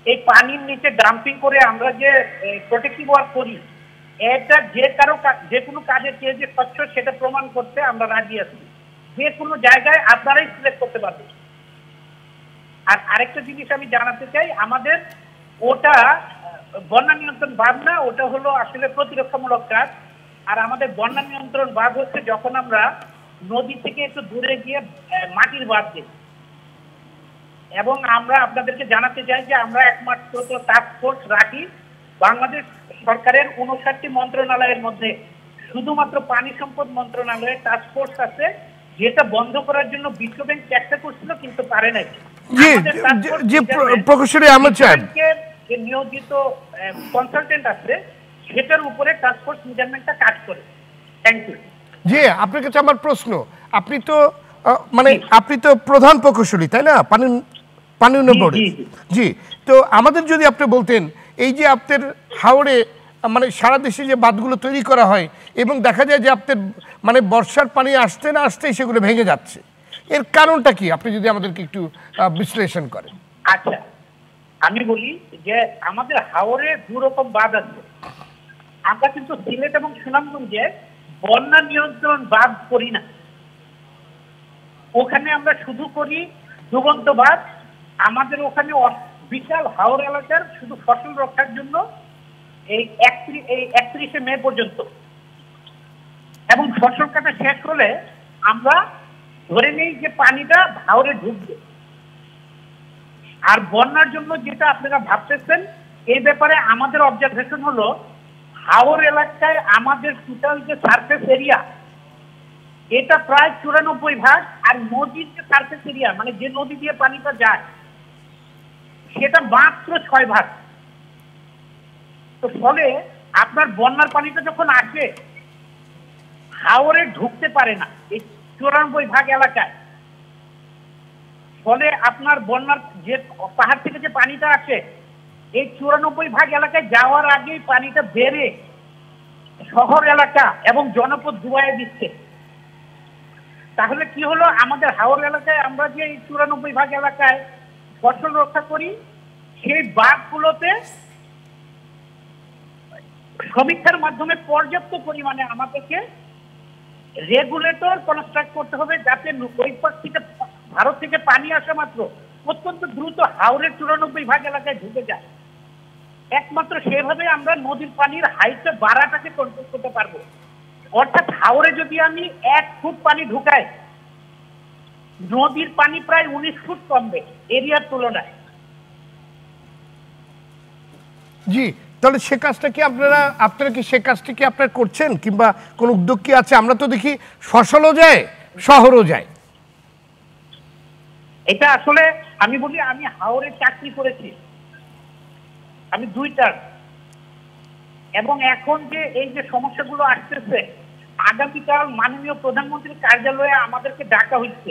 এই পানির নিচে ডাম্পিং করে আমরা যে প্রোটেক্টিভ ওয়ার্ক করি, এটা যে কোনো কাজের চেয়ে যে স্বচ্ছ সেটা প্রমাণ করতে আমরা রাজি আছি। যে কোনো জায়গায় আপনারাই সিলেক্ট করতে পারবেন। আর আরেকটা জিনিস আমি জানাতে চাই, আমাদের ওটা বন্যা নিয়ন্ত্রণ বাঁধ না, ওটা হলো আসলে প্রতিরক্ষামূলক কাজ। আর আমাদের বন্যা নিয়ন্ত্রণ বাঁধ হচ্ছে যখন আমরা নদী থেকে একটু দূরে গিয়ে মাটির বাঁধ দিই। এবং আমরা আপনাদেরকে জানাতে চাই যে আমরা একমাত্র টাস্ক ফোর্স রাখি বাংলাদেশ সরকারের 59টি মন্ত্রণালয়ের মধ্যে। শুধুমাত্র পানি সম্পদ মন্ত্রণালয়ের টাস্ক ফোর্স আছে, যেটা বন্ধ করার জন্য বিশ্বব্যাংক চেষ্টা করছিল কিন্তু পারে নাই। জি জি প্রকৌশলী আহমেদ সাহেব, যে নিয়োজিত কনসালটেন্ট আছে, সেটার উপরে টাস্ক ফোর্স মেজারমেন্টটা কাজ করে। Thank you. জি, আপনার কাছে আমার প্রশ্ন, আপনি তো আপনি তো প্রধান প্রকৌশলী, তাই না, পানি উন্নয়ন বোর্ডে? জি, তো আমাদের যদি আপনি বলতেন, এই যে আপনার হাওড়ে সারা দেশে যে বাঁধগুলো তৈরি করা হয় এবং দেখা যায় যে আপনার বর্ষার পানি আসতে না আসতেই সেগুলো ভেঙে যাচ্ছে, এর কারণটা কি? আপনি যদি আমাদেরকে একটু বিশ্লেষণ করেন। আচ্ছা, আমি বলি যে আমাদের হাওড়ে দু রকম বাঁধ আছে। আমরা কিন্তু সিলেট এবং সুনামগঞ্জে বন্যা নিয়ন্ত্রণ বাঁধ করি না, ওখানে আমরা শুধু করি ডুবন্ত বাঁধ। আমাদের ওখানে বিশাল হাওড় এলাকার শুধু ফসল রক্ষার জন্য এই 31শে মে পর্যন্ত, এবং ফসল কাটা শেষ হলে আমরা ধরে নেই যে পানিটা হাওড়ে ঢুকবে। আর বন্যার জন্য যেটা আপনারা ভাবতেছেন, এই ব্যাপারে আমাদের অবজারভেশন হলো হাওড় এলাকায় আমাদের টোটাল যে সারফেস এরিয়া, এটা প্রায় 94 ভাগ। আর নদীর যে সারফেস এরিয়া, যে নদী দিয়ে পানিটা যায়, সেটা মাত্র 6 ভাগ। তো ফলে আপনার বন্যার পানিটা যখন আসে, হাওড়ে ঢুকতে পারে না এই 94 ভাগ এলাকায়। ফলে আপনার বন্যার যে পাহাড় থেকে যে পানিটা আসে, এই 94 ভাগ এলাকায় যাওয়ার আগেই পানিটা বেড়ে শহর এলাকা এবং জনপদ ডুবাইয়ে দিচ্ছে। তাহলে কি হলো, আমাদের হাওড় এলাকায় আমরা যে এই 94 ভাগ এলাকায় ফসল রক্ষা করি, সেই বাঁধগুলোতে সমীক্ষার মাধ্যমে পর্যাপ্ত পরিমাণে আমাদেরকে রেগুলেটর কনস্ট্রাক্ট করতে হবে, যাতে ওই পাশ থেকে ভারত থেকে পানি আসা মাত্র অত্যন্ত দ্রুত হাওড়ের 94 ভাগ এলাকায় ঢুকে যায়। একমাত্র সেভাবে আমরা নদীর পানির হাইটটা বাড়াটাকে কন্ট্রোল করতে পারবো। অর্থাৎ হাওড়ে যদি আমি 1 ফুট পানি ঢুকাই, নদীর পানি প্রায় 19 ফুট কমবে এরিয়ার তুলনায়। জি, তাহলে সে কাজটা কি আপনারা কি সে কাজটা কি আপনারা করছেন, কিংবা কোন উদ্যোগ কি আছে? আমরা তো দেখি ফসলও যায়, শহরও যায়। এটা আসলে আমি বলি, আমি হাওড়ে চাকরি করেছি, আমি 2 টার্ম। এবং এখন যে এই যে সমস্যাগুলো আসতেছে, আগামীকাল মাননীয় প্রধানমন্ত্রীর কার্যালয়ে আমাদেরকে ডাকা হচ্ছে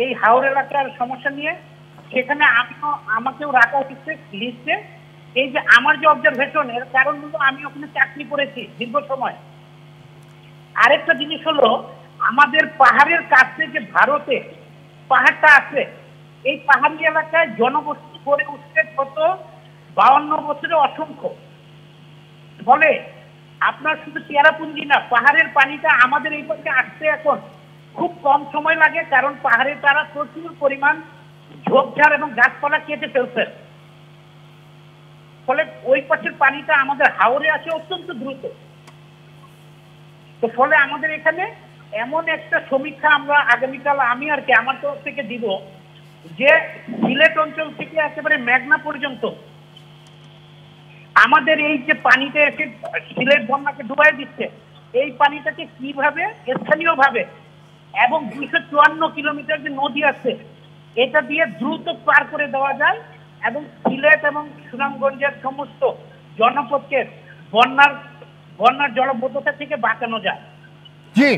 এই হাওর এলাকার সমস্যা নিয়ে। সেখানে আমাকেও রাখা হচ্ছে লিস্টে। এই যে আমার যে অবজারভেশন, এর কারণ হলো আমি ওখানে চাকরি করেছি দীর্ঘ সময়। আরেকটা জিনিস হলো, আমাদের পাহাড়ের কাছে যে ভারতে পাহাড়টা আছে, এই পাহাড়ি এলাকায় জনবসতি গড়ে উঠছে গত 52 বছরে অসংখ্য। ফলে আপনার শুধু চেরাপুঞ্জি না, পাহাড়ের পানিটা আমাদের এই পাশে আসতে এখন খুব কম সময় লাগে, কারণ পাহাড়ে তারা প্রচুর পরিমাণ ঝোপঝাড় এবং গাছপালা কেটে ফেলছে। ফলে ওই পাশের পানিটা আমাদের হাওরে আসে অত্যন্ত দ্রুত। তো ফলে আমাদের এখানে এমন একটা সমীক্ষা আমরা আগামীকাল আমি আর কি আমার তরফ থেকে দিব, যে সিলেট অঞ্চল থেকে একেবারে মেঘনা পর্যন্ত আমাদের এই যে পানিটা এসে সিলেট বন্যাকে ডুবাই দিচ্ছে, এই পানিটাকে কিভাবে স্থানীয়ভাবে এবং 254 কিলোমিটার যে নদী আছে এটা দিয়ে দ্রুত পার করে দেওয়া যায় এবং সিলেট এবং সুনামগঞ্জের সমস্ত জনপদকে বন্যার জলবদ্ধতা থেকে বাঁচানো যায়। জি,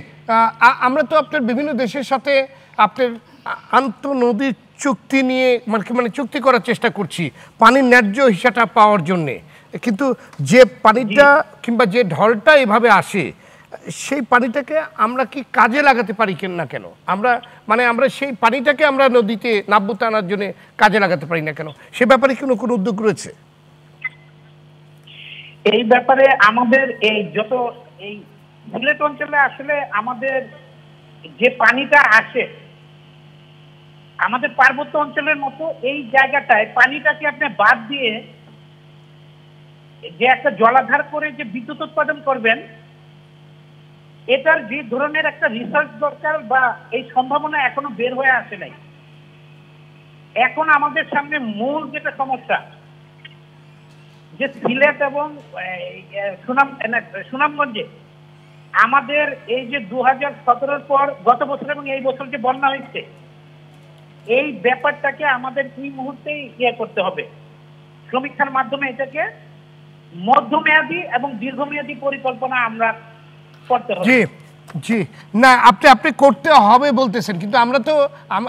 আমরা তো আপনার বিভিন্ন দেশের সাথে আপনার আন্তঃনদী চুক্তি নিয়ে মানে চুক্তি করার চেষ্টা করছি পানির ন্যায্য হিসাবটা পাওয়ার জন্যে, কিন্তু যে পানিটা কিংবা যে ঢলটা এভাবে আসে সেই পানিটাকে আমরা কি কাজে লাগাতে পারি না কেন? আমরা সেই পানিটাকে আমরা নদীতে নাব্যতা আনার জন্য কাজে লাগাতে পারি না কেন? সে ব্যাপারে কোনো উদ্যোগ রয়েছে? এই ব্যাপারে আমাদের এই সিলেট অঞ্চলে আসলে আমাদের যে পানিটা আসে, আমাদের পার্বত্য অঞ্চলের মতো এই জায়গাটায় পানিটাকে আপনি বাদ দিয়ে যে একটা জলাধার করে যে বিদ্যুৎ উৎপাদন করবেন, এটার যে ধরনের একটা রিসার্চ দরকার বা এই সম্ভাবনা এখনো বের হয়ে আসে নাই। এখন আমাদের সামনে মূল যেটা সমস্যা, যে সিলেট এবং সুনামগঞ্জে আমাদের এই যে 2017 পর গত বছর এবং এই বছর যে বন্যা হয়েছে, এই ব্যাপারটাকে আমাদের এই মুহূর্তেই করতে হবে। সমীক্ষার মাধ্যমে এটাকে মধ্যমেয়াদী এবং দীর্ঘমেয়াদী পরিকল্পনা আমরা করতে হবে। জি জি, না আপনি করতে হবে বলতেছেন, কিন্তু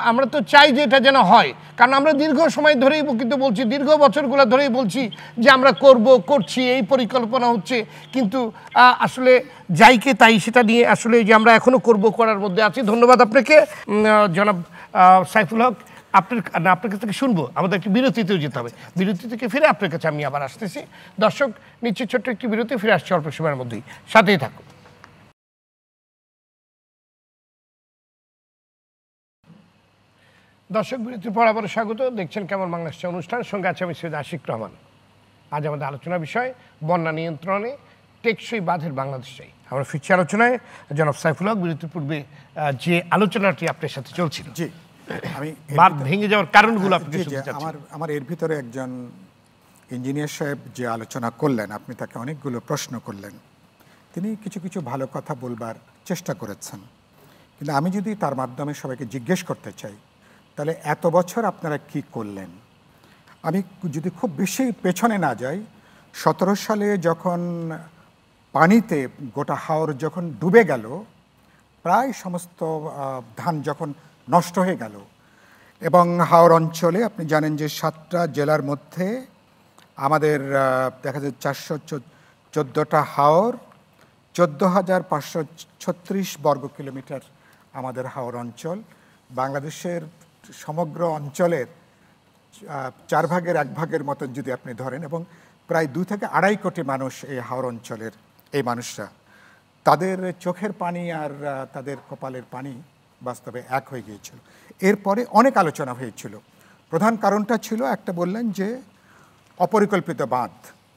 আমরা তো চাই যে এটা যেন হয়, কারণ আমরা দীর্ঘ সময় ধরেই কিন্তু বলছি, দীর্ঘ বছরগুলো ধরেই বলছি যে আমরা করছি, এই পরিকল্পনা হচ্ছে, কিন্তু আসলে যাইকে তাই সেটা নিয়ে আসলে যে আমরা এখনো করার মধ্যে আছি। ধন্যবাদ আপনাকে জনাব সাইফুল হক। আপনার কাছ থেকে শুনবো, আমাদের একটি বিরতিতেও যেতে হবে, বিরতি থেকে ফিরে আপনার কাছে আমি আবার আসতেছি। দর্শক, নিচ্ছে ছোট্ট একটি বিরতি, ফিরে আসছে অল্প সময়ের মধ্যেই, সাথেই থাকুন। দর্শক, বিরতির পর আবার স্বাগত। দেখছেন কেমন বাংলাদেশ অনুষ্ঠান, সঙ্গে আছে আমি সৈয়দ আশিক রহমান। আজ আমাদের আলোচনা বিষয় বন্যা নিয়ন্ত্রণে টেকসই বাঁধের বাংলাদেশ চাই। আমরা ফিরছি আলোচনায়। জনাব সাইফুল হক, বিরতির পূর্বে যে আলোচনাটি আপনার সাথে চলছিল, জি, আমি বাঁধ ভেঙে যাওয়ার কারণগুলো আপনি আমার এর ভিতরে একজন ইঞ্জিনিয়ার সাহেব যে আলোচনা করলেন, আপনি তাকে অনেকগুলো প্রশ্ন করলেন, তিনি কিছু কিছু ভালো কথা বলবার চেষ্টা করেছেন, কিন্তু আমি যদি তার মাধ্যমে সবাইকে জিজ্ঞেস করতে চাই, তাহলে এত বছর আপনারা কি করলেন? আমি যদি খুব বেশি পেছনে না যাই, 17 সালে যখন পানিতে গোটা হাওর যখন ডুবে গেল, প্রায় সমস্ত ধান যখন নষ্ট হয়ে গেল, এবং হাওর অঞ্চলে আপনি জানেন যে 7টা জেলার মধ্যে আমাদের দেখা যায় 414টা হাওর, 14,536 বর্গ কিলোমিটার আমাদের হাওর অঞ্চল। বাংলাদেশের সমগ্র অঞ্চলের 4 ভাগের 1 ভাগের মতো যদি আপনি ধরেন, এবং প্রায় 2 থেকে 2.5 কোটি মানুষ এই হাওর অঞ্চলের। এই মানুষরা, তাদের চোখের পানি আর তাদের কপালের পানি বাস্তবে এক হয়ে গিয়েছিল। এরপরে অনেক আলোচনা হয়েছিল। প্রধান কারণটা ছিল, একটা বললেন যে অপরিকল্পিত বাঁধ,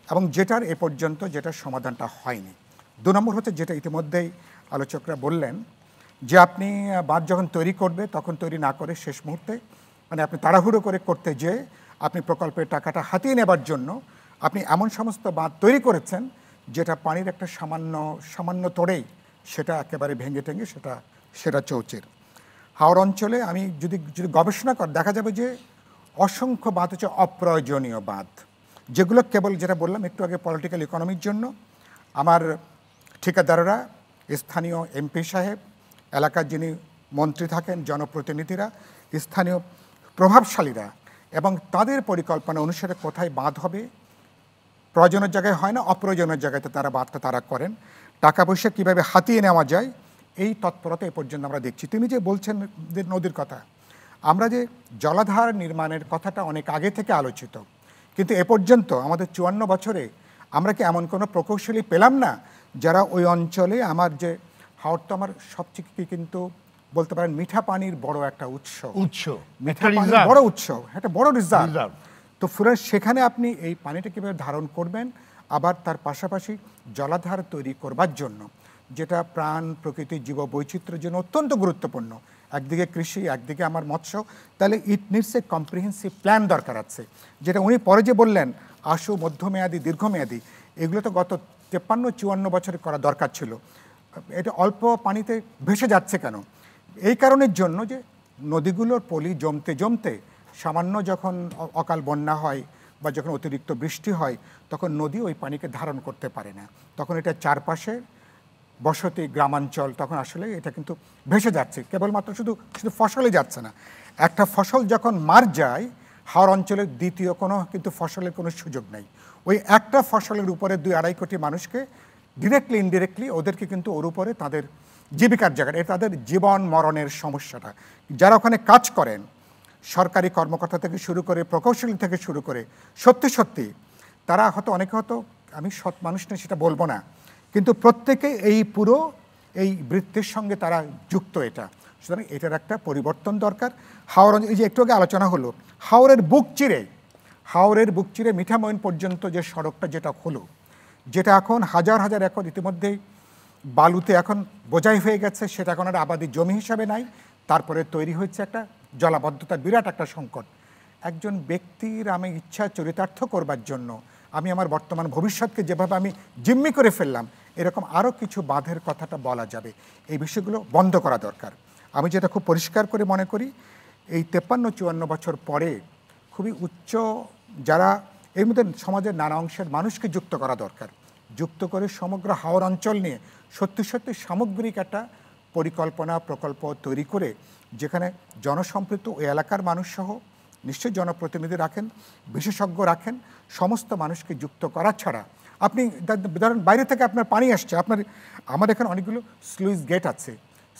এবং যেটার এ পর্যন্ত যেটার সমাধানটা হয়নি। 2 নম্বর হচ্ছে, যেটা ইতিমধ্যেই আলোচকরা বললেন, যে আপনি বাঁধ যখন তৈরি করবে তখন তৈরি না করে শেষ মুহূর্তে, মানে আপনি তাড়াহুড়ো করে করতে যে আপনি প্রকল্পের টাকাটা হাতিয়ে নেবার জন্য আপনি এমন সমস্ত বাঁধ তৈরি করেছেন যেটা পানির একটা সামান্য তোড়েই সেটা একেবারে ভেঙে টেঙে সেটা চৌচের। হাওর অঞ্চলে আমি যদি গবেষণা কর, দেখা যাবে যে অসংখ্য বাঁধ হচ্ছে অপ্রয়োজনীয় বাঁধ, যেগুলো কেবল, যেটা বললাম একটু আগে, পলিটিক্যাল ইকোনমির জন্য। আমার ঠিকাদাররা, স্থানীয় এমপি সাহেব, এলাকার যিনি মন্ত্রী থাকেন, জনপ্রতিনিধিরা, স্থানীয় প্রভাবশালীরা এবং তাদের পরিকল্পনা অনুসারে কোথায় বাঁধ হবে, প্রয়োজনের জায়গায় হয় না, অপ্রয়োজনের জায়গাতে তারা বাঁধটা তারা করেন। টাকা পয়সা কীভাবে হাতিয়ে নেওয়া যায় এই তৎপরতা এ পর্যন্ত আমরা দেখছি। তিনি যে বলছেন নদীর কথা, আমরা যে জলাধার নির্মাণের কথাটা অনেক আগে থেকে আলোচিত, কিন্তু এ পর্যন্ত আমাদের 54 বছরে আমরা কি এমন কোনো প্রকৌশলী পেলাম না যারা ওই অঞ্চলে, আমার যে হাওড় তো আমার সবচেয়ে কিন্তু বলতে পারেন মিঠা পানির বড় একটা উৎস, মিঠা পানির বড় উৎস, একটা বড় রিজার্ভ। তো ফুরান সেখানে আপনি এই পানিটা কীভাবে ধারণ করবেন, আবার তার পাশাপাশি জলাধার তৈরি করবার জন্য, যেটা প্রাণ প্রকৃতি জীব বৈচিত্র্যের জন্য অত্যন্ত গুরুত্বপূর্ণ, একদিকে কৃষি একদিকে আমার মৎস্য, তাহলে it needs a comprehensive plan দরকার আছে। যেটা উনি পরে যে বললেন আশু মধ্যমেয়াদী দীর্ঘমেয়াদী, এগুলো তো গত 53-54 বছরে করা দরকার ছিল। এটা অল্প পানিতে ভেসে যাচ্ছে কেন? এই কারণের জন্য যে নদীগুলোর পলি জমতে জমতে সামান্য যখন অকাল বন্যা হয় বা যখন অতিরিক্ত বৃষ্টি হয়, তখন নদী ওই পানিকে ধারণ করতে পারে না, তখন এটা চারপাশে বসতি গ্রামাঞ্চল, তখন আসলে এটা কিন্তু ভেসে যাচ্ছে। কেবলমাত্র শুধু ফসলে যাচ্ছে না, একটা ফসল যখন মার যায়, হাওড় অঞ্চলের দ্বিতীয় কোনো কিন্তু ফসলের কোনো সুযোগ নেই। ওই একটা ফসলের উপরে 2-2.5 কোটি মানুষকে ডিরেক্টলি ইনডিরেক্টলি ওদেরকে কিন্তু ওর উপরে তাদের জীবিকার জায়গা, এটা তাদের জীবন মরণের সমস্যাটা। যারা ওখানে কাজ করেন, সরকারি কর্মকর্তা থেকে শুরু করে প্রকৌশলী থেকে শুরু করে, সত্যি সত্যি তারা হয়তো অনেকে হয়তো, আমি সৎ মানুষ নেই সেটা বলবো না, কিন্তু প্রত্যেকে এই পুরো এই বৃত্তির সঙ্গে তারা যুক্ত। এটা সুতরাং এটার একটা পরিবর্তন দরকার। হাওড়, এই যে একটু আগে আলোচনা হলো, হাওড়ের বুক চিরে মিঠামইন পর্যন্ত যে সড়কটা যেটা হলো, যেটা এখন হাজার হাজার একর ইতিমধ্যেই বালুতে এখন বোঝাই হয়ে গেছে, সেটা এখন আর আবাদি জমি হিসাবে নাই, তারপরে তৈরি হয়েছে একটা জলাবদ্ধতার বিরাট একটা সংকট। একজন ব্যক্তির আমি ইচ্ছা চরিতার্থ করবার জন্য আমি আমার বর্তমান ভবিষ্যৎকে যেভাবে আমি জিম্মি করে ফেললাম, এরকম আরও কিছু বাঁধের কথাটা বলা যাবে। এই বিষয়গুলো বন্ধ করা দরকার। আমি যেটা খুব পরিষ্কার করে মনে করি, এই 53-54 বছর পরে খুবই উচ্চ যারা এর মধ্যে সমাজের নানা অংশের মানুষকে যুক্ত করা দরকার, যুক্ত করে সমগ্র হাওড় অঞ্চল নিয়ে সত্যি সত্যি সামগ্রিক একটা পরিকল্পনা প্রকল্প তৈরি করে, যেখানে জনসম্পৃক্ত ওই এলাকার মানুষসহ নিশ্চয়ই জনপ্রতিনিধি রাখেন, বিশেষজ্ঞ রাখেন, সমস্ত মানুষকে যুক্ত করা ছাড়া আপনি ধরেন বাইরে থেকে আপনার পানি আসছে, আমাদের এখানে অনেকগুলো স্লুইস গেট আছে,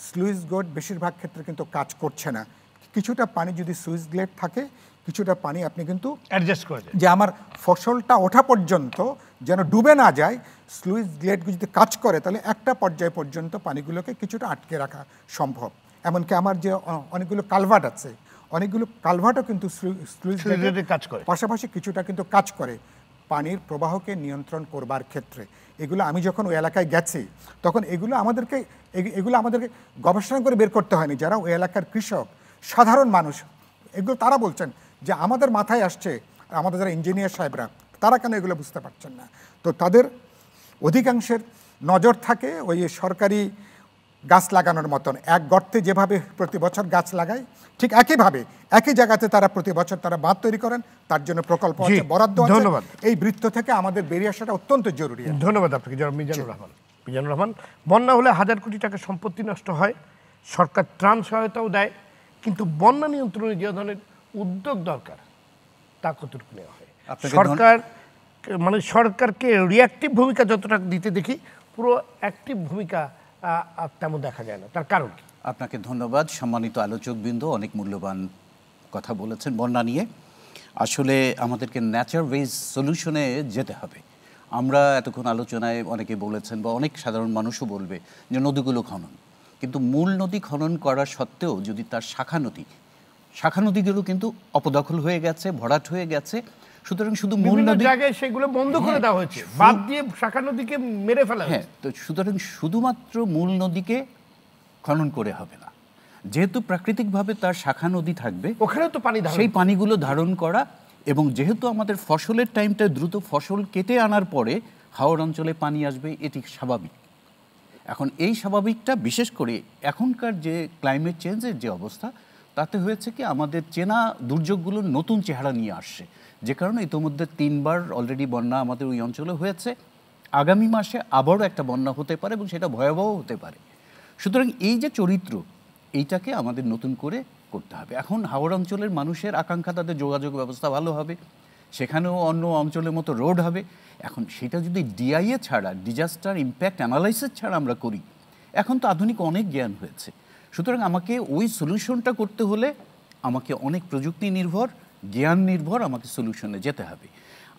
স্লুইস গেট বেশিরভাগ ক্ষেত্রে কিন্তু কাজ করছে না। কিছুটা পানি যদি স্লুইস গেট থাকে, কিছুটা পানি আপনি কিন্তু অ্যাডজাস্ট করে যে আমার ফসলটা ওঠা পর্যন্ত যেন ডুবে না যায়, স্লুইস গেটগুলো যদি কাজ করে তাহলে একটা পর্যায় পর্যন্ত পানিগুলোকে কিছুটা আটকে রাখা সম্ভব। এমনকি আমার যে অনেকগুলো কালভার্ট আছে, অনেকগুলো কালভার্টও কিন্তু স্লুইস গেটের কাজ করে, পাশাপাশি কিছুটা কিন্তু কাজ করে পানির প্রবাহকে নিয়ন্ত্রণ করবার ক্ষেত্রে। এগুলো আমি যখন ওই এলাকায় গেছি, তখন এগুলো আমাদেরকে গবেষণা করে বের করতে হয়নি। যারা ওই এলাকার কৃষক, সাধারণ মানুষ, এগুলো তারা বলছেন যে আমাদের মাথায় আসছে, আমাদের যারা ইঞ্জিনিয়ার সাহেবরা, তারা কেন এগুলো বুঝতে পারছেন না। তো তাদের অধিকাংশের নজর থাকে ওই সরকারি গাছ লাগানোর মতন, এক গর্তে যেভাবে প্রতি বছর গাছ লাগায়, ঠিক একইভাবে একই জায়গাতে তারা প্রতি বছর তারা বাঁধ তৈরি করেন, তার জন্য প্রকল্প আছে, বরাদ্দ আছে। ধন্যবাদ। এই বৃত্ত থেকে আমাদের বেরিয়ে আসাটা অত্যন্ত জরুরি। ধন্যবাদ আপনাকে জনাব মিজানুর রহমান। বন্যা হলে হাজার কোটি টাকা সম্পত্তি নষ্ট হয়, সরকার ত্রাণ সহায়তাও দেয়, কিন্তু বন্যা নিয়ন্ত্রণে যে ধরনের উদ্যোগ দরকার তা কতটুকু নেওয়া হয়? সরকারকে রিয়াক্টিভ ভূমিকা যতটা দিতে দেখি, পুরো অ্যাক্টিভ ভূমিকা তেমন দেখা যায় না। তার কারণ কি? আপনাকে ধন্যবাদ। সম্মানিত আলোচকবৃন্দ অনেক মূল্যবান কথা বলেছেন বন্যা নিয়ে। আসলে আমাদেরকে ন্যাচার বেজ সলিউশনে যেতে হবে। আমরা এতক্ষণ আলোচনায় অনেকে বলেছেন বা অনেক সাধারণ মানুষও বলবে যে নদীগুলো খনন, কিন্তু মূল নদী খনন করা সত্ত্বেও যদি তার শাখা নদীগুলো কিন্তু অপদখল হয়ে গেছে, ভরাট হয়ে গেছে, সুতরাং শুধু মূল নদী জায়গায় সেগুলো বন্ধ করে দেওয়া হয়েছে, বাদ দিয়ে শাখা নদীকে মেরে ফেলা হয়েছে। তো সুতরাং শুধুমাত্র মূল নদীকে খনন করে হবে না, যেহেতু প্রাকৃতিকভাবে তার শাখা নদী থাকবে, ওখানে তো পানি, সেই পানিগুলো ধারণ করা, এবং যেহেতু আমাদের ফসলের টাইমটা দ্রুত, ফসল কেটে আনার পরে হাওড় অঞ্চলে পানি আসবে, এটি স্বাভাবিক। এখন এই স্বাভাবিকটা বিশেষ করে এখনকার যে ক্লাইমেট চেঞ্জের যে অবস্থা, তাতে হয়েছে কি আমাদের চেনা দুর্যোগগুলোর নতুন চেহারা নিয়ে আসছে, যে কারণে ইতোমধ্যে 3বার অলরেডি বন্যা আমাদের ওই অঞ্চলে হয়েছে। আগামী মাসে আবারও একটা বন্যা হতে পারে এবং সেটা ভয়াবহ হতে পারে। সুতরাং এই যে চরিত্র, এইটাকে আমাদের নতুন করে করতে হবে। এখন হাওড় অঞ্চলের মানুষের আকাঙ্ক্ষা, তাদের যোগাযোগ ব্যবস্থা ভালো হবে, সেখানেও অন্য অঞ্চলের মতো রোড হবে। এখন সেটা যদি ডিআইএ ছাড়া, ডিজাস্টার ইম্প্যাক্ট অ্যানালাইসিস ছাড়া আমরা করি, এখন তো আধুনিক অনেক জ্ঞান হয়েছে। সুতরাং আমাকে ওই সলিউশনটা করতে হলে আমাকে অনেক প্রযুক্তি নির্ভর, জ্ঞান নির্ভর আমাকে সলিউশনে যেতে হবে।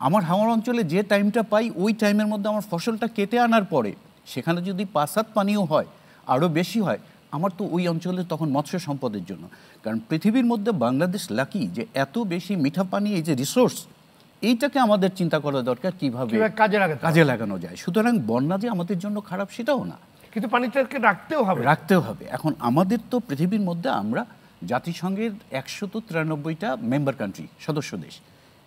আমার হাওড় অঞ্চলে যে টাইমটা পাই, ওই টাইমের মধ্যে আমার ফসলটা কেটে আনার পরে সেখানে যদি 5-7 পানিও হয়, আরও বেশি হয়, আমার তো ওই অঞ্চলে তখন মৎস্য সম্পদের জন্য। কারণ পৃথিবীর মধ্যে বাংলাদেশ লাকি যে এত বেশি মিঠা পানি, এই যে রিসোর্স, এইটাকে আমাদের চিন্তা করা দরকার কিভাবে কাজে লাগানো যায়। সুতরাং বন্যা যে আমাদের জন্য খারাপ সেটাও না, কিন্তু পানিটাকে রাখতেও হবে। এখন আমাদের তো পৃথিবীর মধ্যে আমরা জাতিসংঘের 193টা মেম্বার কান্ট্রি, সদস্য দেশ,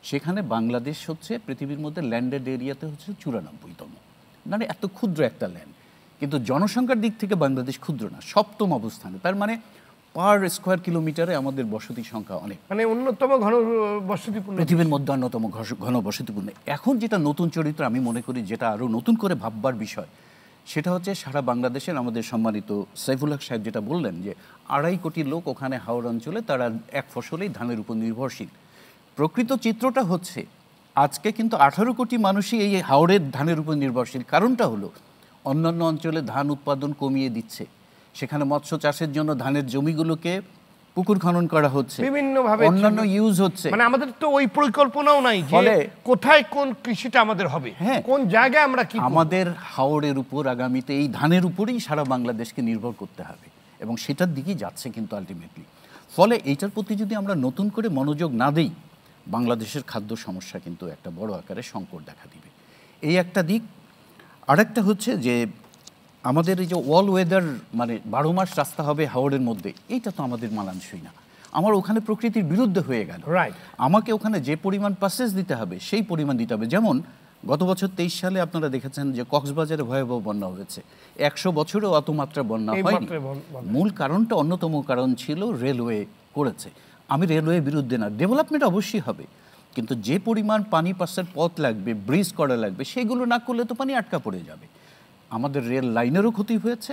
সেখানে বাংলাদেশ হচ্ছে পৃথিবীর মধ্যে ল্যান্ডেড এরিয়াতে হচ্ছে 94তম, মানে এত ক্ষুদ্র একটা ল্যান্ড। কিন্তু জনসংখ্যার দিক থেকে বাংলাদেশ ক্ষুদ্র না, 7ম অবস্থানে। তার মানে পার স্কোয়ার কিলোমিটারে আমাদের বসতি সংখ্যা অনেক, মানে অন্যতম ঘনবসতিপূর্ণ, পৃথিবীর মধ্যে অন্যতম ঘনবসতিপূর্ণ। এখন যেটা নতুন চরিত্র আমি মনে করি, যেটা আরও নতুন করে ভাববার বিষয়, সেটা হচ্ছে সারা বাংলাদেশের আমাদের সম্মানিত সাইফুল হক সাহেব যেটা বললেন যে 2.5 কোটি লোক ওখানে হাওড় অঞ্চলে, তারা এক ফসলেই ধানের উপর নির্ভরশীল। প্রকৃত চিত্রটা হচ্ছে আজকে কিন্তু 18 কোটি মানুষই এই হাওড়ের ধানের উপর নির্ভরশীল। কারণটা হলো অন্যান্য অঞ্চলে ধান উৎপাদন কমিয়ে দিচ্ছে, সেখানে মৎস্য চাষের জন্য ধানের জমিগুলোকে পুকুর খনন করা হচ্ছে, বিভিন্নভাবে অন্যান্য ইউজ হচ্ছে। মানে আমাদের তো ওই পরিকল্পনাও নাই যে কোথায় কোন কৃষিটা আমাদের হবে, কোন জায়গায় আমরা কি। আমাদের হাওড়ের উপর আগামীতে এই ধানের উপরেই সারা বাংলাদেশকে নির্ভর করতে হবে এবং সেটার দিকেই যাচ্ছে কিন্তু আলটিমেটলি। ফলে এইটার প্রতি যদি আমরা নতুন করে মনোযোগ না দিই, বাংলাদেশের খাদ্য সমস্যা কিন্তু একটা বড় আকারে সংকট দেখা দিবে। এই একটা দিক। আরেকটা হচ্ছে যে আমাদের এই যে অল ওয়েদার, মানে 12 মাস রাস্তা হবে হাওড়ের মধ্যে, এইটা তো আমাদের মানানসই না। আমার ওখানে প্রকৃতির বিরুদ্ধে হয়ে গেল। আমাকে ওখানে যে পরিমাণ পাসেজ দিতে হবে সেই পরিমাণ দিতে হবে। যেমন গত বছর 23 সালে আপনারা দেখেছেন যে কক্সবাজারে ভয়াবহ বন্যা হয়েছে, 100 বছরেও অত মাত্রা বন্যা হয়নি। মূল কারণটা, অন্যতম কারণ ছিল রেলওয়ে করেছে। আমি রেলওয়ের বিরুদ্ধে না, ডেভেলপমেন্ট অবশ্যই হবে, কিন্তু যে পরিমাণ পানি পাসের পথ লাগবে, ব্রিজ করা লাগবে, সেগুলো না করলে তো পানি আটকা পড়ে যাবে। আমাদের রেল লাইনেরও ক্ষতি হয়েছে,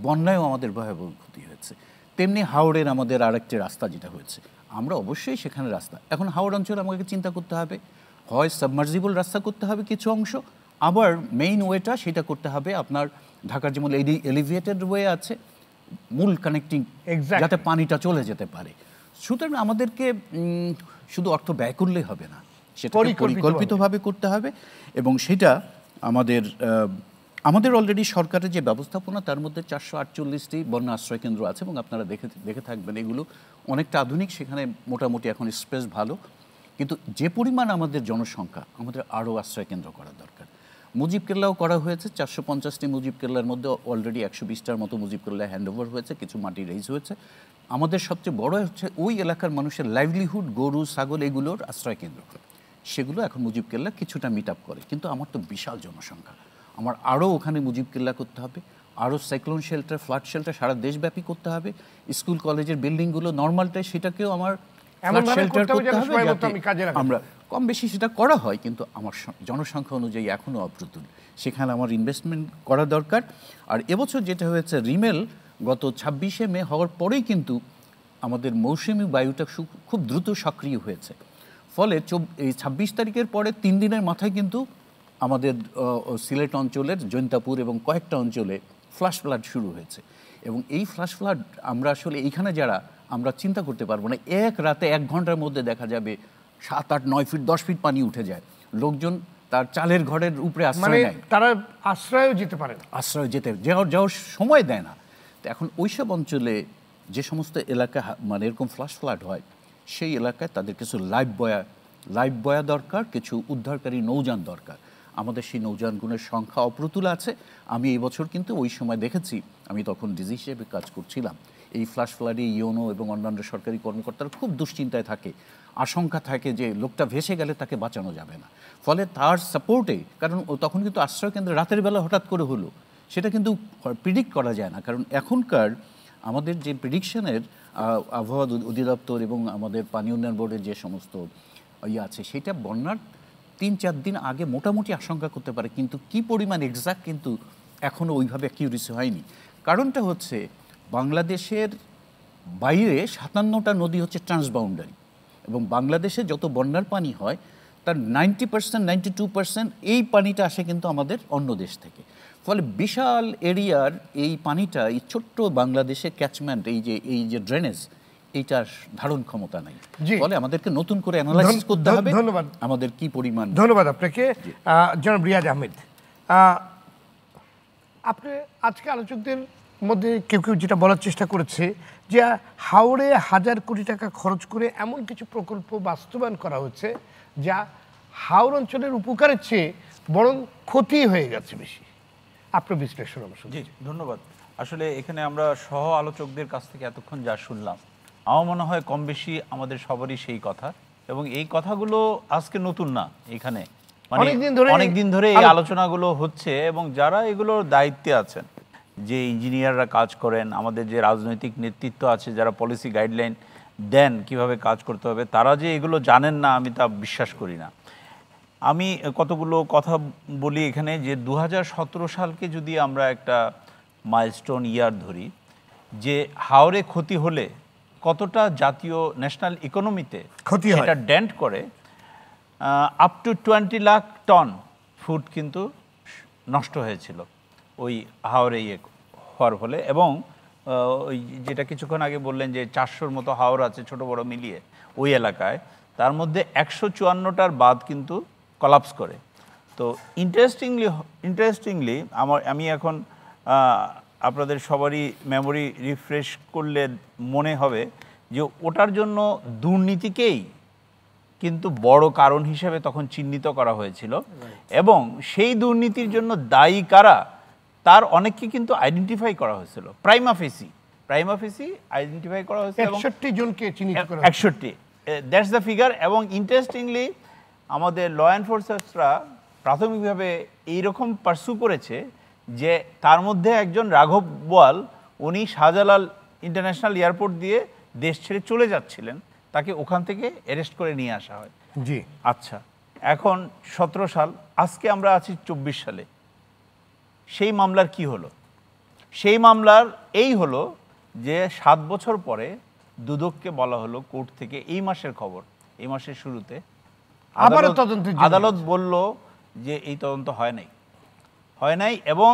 বন্যায়ও আমাদের ভয়াবহ ক্ষতি হয়েছে। তেমনি হাওড়ের আমাদের আরেকটি রাস্তা যেটা হয়েছে, আমরা অবশ্যই সেখানে রাস্তা, এখন হাওড় অঞ্চলে আমাকে চিন্তা করতে হবে, হয় সাবমার্জিবল রাস্তা করতে হবে কিছু অংশ, আবার মেইন ওয়েটা সেটা করতে হবে আপনার ঢাকার যেমন এলিভেটেড ওয়ে আছে, মূল কানেক্টিং, যাতে পানিটা চলে যেতে পারে। সুতরাং আমাদেরকে শুধু অর্থ ব্যয় করলেই হবে না, সেটা পরিকল্পিতভাবে করতে হবে। এবং সেটা আমাদের অলরেডি সরকারের যে ব্যবস্থাপনা, তার মধ্যে 448টি বন্যা আশ্রয় কেন্দ্র আছে এবং আপনারা দেখে থাকবেন এগুলো অনেকটা আধুনিক, সেখানে মোটামুটি এখন স্পেস ভালো। কিন্তু যে পরিমাণ আমাদের জনসংখ্যা, আমাদের আরও আশ্রয় কেন্দ্র করা দরকার। মুজিব কেল্লাও করা হয়েছে, 450টি মুজিব কেল্লার মধ্যে অলরেডি 120টার মতো মুজিব কেল্লা হ্যান্ডওভার হয়েছে, কিছু মাটি রেজ হয়েছে। আমাদের সবচেয়ে বড় হচ্ছে ওই এলাকার মানুষের লাইভলিহুড, গরু ছাগল এগুলোর আশ্রয় কেন্দ্র, সেগুলো এখন মুজিব কেল্লা কিছুটা মিট আপ করে। কিন্তু আমার তো বিশাল জনসংখ্যা, আমার আরও ওখানে মুজিব কেল্লা করতে হবে, আরও সাইক্লোন শেল্টার, ফ্লাড শেল্টার সারা দেশব্যাপী করতে হবে। স্কুল কলেজের বিল্ডিংগুলো নর্মালটাই, সেটাকেও আমার শেল্টার করতে হবে। আমরা কম বেশি সেটা করা হয়, কিন্তু আমার জনসংখ্যা অনুযায়ী এখনও অপ্রতুল, সেখানে আমার ইনভেস্টমেন্ট করা দরকার। আর এবছর যেটা হয়েছে, রিমেল গত 26শে মে হওয়ার পরেই কিন্তু আমাদের মৌসুমি বায়ুটা খুব দ্রুত সক্রিয় হয়েছে। ফলে এই 26 তারিখের পরে 3 দিনের মাথায় কিন্তু আমাদের সিলেট অঞ্চলের জৈন্তাপুর এবং কয়েকটা অঞ্চলে ফ্লাশ ফ্লাড শুরু হয়েছে। এবং এই ফ্লাশ ফ্লাড আমরা আসলে এইখানে যারা, আমরা চিন্তা করতে পারবো না। এক রাতে 1 ঘন্টার মধ্যে দেখা যাবে 7, 8, 9 ফিট 10 ফিট পানি উঠে যায়, লোকজন তার চালের ঘরের উপরে আশ্রয় নেয়, তারা আশ্রয়ও যেতে পারে না, আশ্রয় যাওয়ার সময় দেয় না। তো এখন ওইসব অঞ্চলে যে সমস্ত এলাকা মানে এরকম ফ্লাশ ফ্লাড হয়, সেই এলাকায় তাদের কিছু লাইফ বয়া দরকার, কিছু উদ্ধারকারী নৌযান দরকার। আমাদের সেই নৌযানগুলোর সংখ্যা অপ্রতুল আছে। আমি এই বছর কিন্তু ওই সময় দেখেছি, আমি তখন ডিজি হিসেবে কাজ করছিলাম, এই ফ্লাশ ফ্লাডে ইউনো এবং অন্যান্য সরকারি কর্মকর্তারা খুব দুশ্চিন্তায় থাকে, আশঙ্কা থাকে যে লোকটা ভেসে গেলে তাকে বাঁচানো যাবে না। ফলে তার সাপোর্টে, কারণ তখন কিন্তু আশ্রয়কেন্দ্রে রাতের বেলা হঠাৎ করে হলো, সেটা কিন্তু প্রিডিক্ট করা যায় না। কারণ এখনকার আমাদের যে প্রিডিকশনের আবহাওয়া অধিদপ্তর এবং আমাদের পানি উন্নয়ন বোর্ডের যে সমস্ত আছে, সেটা বন্যার 3-4 দিন আগে মোটামুটি আশঙ্কা করতে পারে, কিন্তু কি পরিমাণ এক্সাক্ট কিন্তু এখনও ওইভাবে অ্যাকিউরেসি হয়নি। কারণটা হচ্ছে বাংলাদেশের বাইরে 57টা নদী হচ্ছে ট্রান্সবাউন্ডারি, এবং বাংলাদেশে যত বন্যার পানি হয় তার 90% 92% এই পানিটা আসে কিন্তু আমাদের অন্য দেশ থেকে। ফলে বিশাল এরিয়ার এই পানিটা এই ছোট্ট বাংলাদেশের ক্যাচমেন্ট, এই যে ড্রেনেজ, এইটার ধারণ ক্ষমতা নাই। ফলে আমাদেরকে নতুন করে অ্যানালাইসিস করতে হবে ধন্যবাদ আমাদের কি পরিমাণ। ধন্যবাদ আপনাকে জনাব রিয়াজ আহমেদ। আপনি আজকে আলোচকদের মধ্যে কেউ কেউ যেটা বলার চেষ্টা করেছে যে হাওড়ে 1000 কোটি টাকা খরচ করে এমন কিছু প্রকল্প বাস্তবায়ন করা হচ্ছে যা হাওড় অঞ্চলের উপকারের চেয়ে বরং ক্ষতি হয়ে গেছে বেশি। আপনার বিশ্লেষণ অবশ্য। জি ধন্যবাদ। আসলে এখানে আমরা সহ আলোচকদের কাছ থেকে এতক্ষণ যা শুনলাম, আমার মনে হয় কম বেশি আমাদের সবারই সেই কথা, এবং এই কথাগুলো আজকে নতুন না। এখানে অনেকদিন ধরে এই আলোচনাগুলো হচ্ছে, এবং যারা এগুলোর দায়িত্বে আছেন, যে ইঞ্জিনিয়াররা কাজ করেন, আমাদের যে রাজনৈতিক নেতৃত্ব আছে যারা পলিসি গাইডলাইন দেন কিভাবে কাজ করতে হবে, তারা যে এগুলো জানেন না আমি তা বিশ্বাস করি না। আমি কতগুলো কথা বলি এখানে, যে 2017 সালকে যদি আমরা একটা মাইলস্টোন ইয়ার ধরি, যে হাওরে ক্ষতি হলে কতটা জাতীয় ন্যাশনাল ইকোনমিতে ক্ষতি হয়, এটা ডেন্ট করে। Up to 20 lakh ton food কিন্তু নষ্ট হয়েছিল ওই হাওরে হওয়ার ফলে। এবং ওই যেটা কিছুক্ষণ আগে বললেন যে 400-র মতো হাওর আছে ছোট বড় মিলিয়ে ওই এলাকায়, তার মধ্যে 154টার বাঁধ কিন্তু কলাপস করে। তো ইন্টারেস্টিংলি আমি এখন আপনাদের সবারই মেমোরি রিফ্রেশ করলে মনে হবে যে ওটার জন্য দুর্নীতিকেই কিন্তু বড় কারণ হিসেবে তখন চিহ্নিত করা হয়েছিল, এবং সেই দুর্নীতির জন্য দায়ী কারা তার অনেককে কিন্তু আইডেন্টিফাই করা হয়েছিল। প্রাইমা ফেসি আইডেন্টিফাই করা হয়েছে, 61 জনকে চিহ্নিত করা 61, দ্যাটস দ্য ফিগার। এবং ইন্টারেস্টিংলি আমাদের ল এনফোর্সার্সরা প্রাথমিকভাবে এইরকম পার্সু করেছে যে তার মধ্যে একজন রাঘব বোয়াল, উনি শাহজালাল ইন্টারন্যাশনাল এয়ারপোর্ট দিয়ে দেশ ছেড়ে চলে যাচ্ছিলেন, তাকে ওখান থেকে অ্যারেস্ট করে নিয়ে আসা হয়। জি আচ্ছা, এখন 17 সাল, আজকে আমরা আছি 24 সালে। সেই মামলার কি হলো? সেই মামলার এই হলো যে 7 বছর পরে দুদককে বলা হলো কোর্ট থেকে, এই মাসের খবর, এই মাসের শুরুতে আদালত বলল যে এই তদন্ত হয় নাই, এবং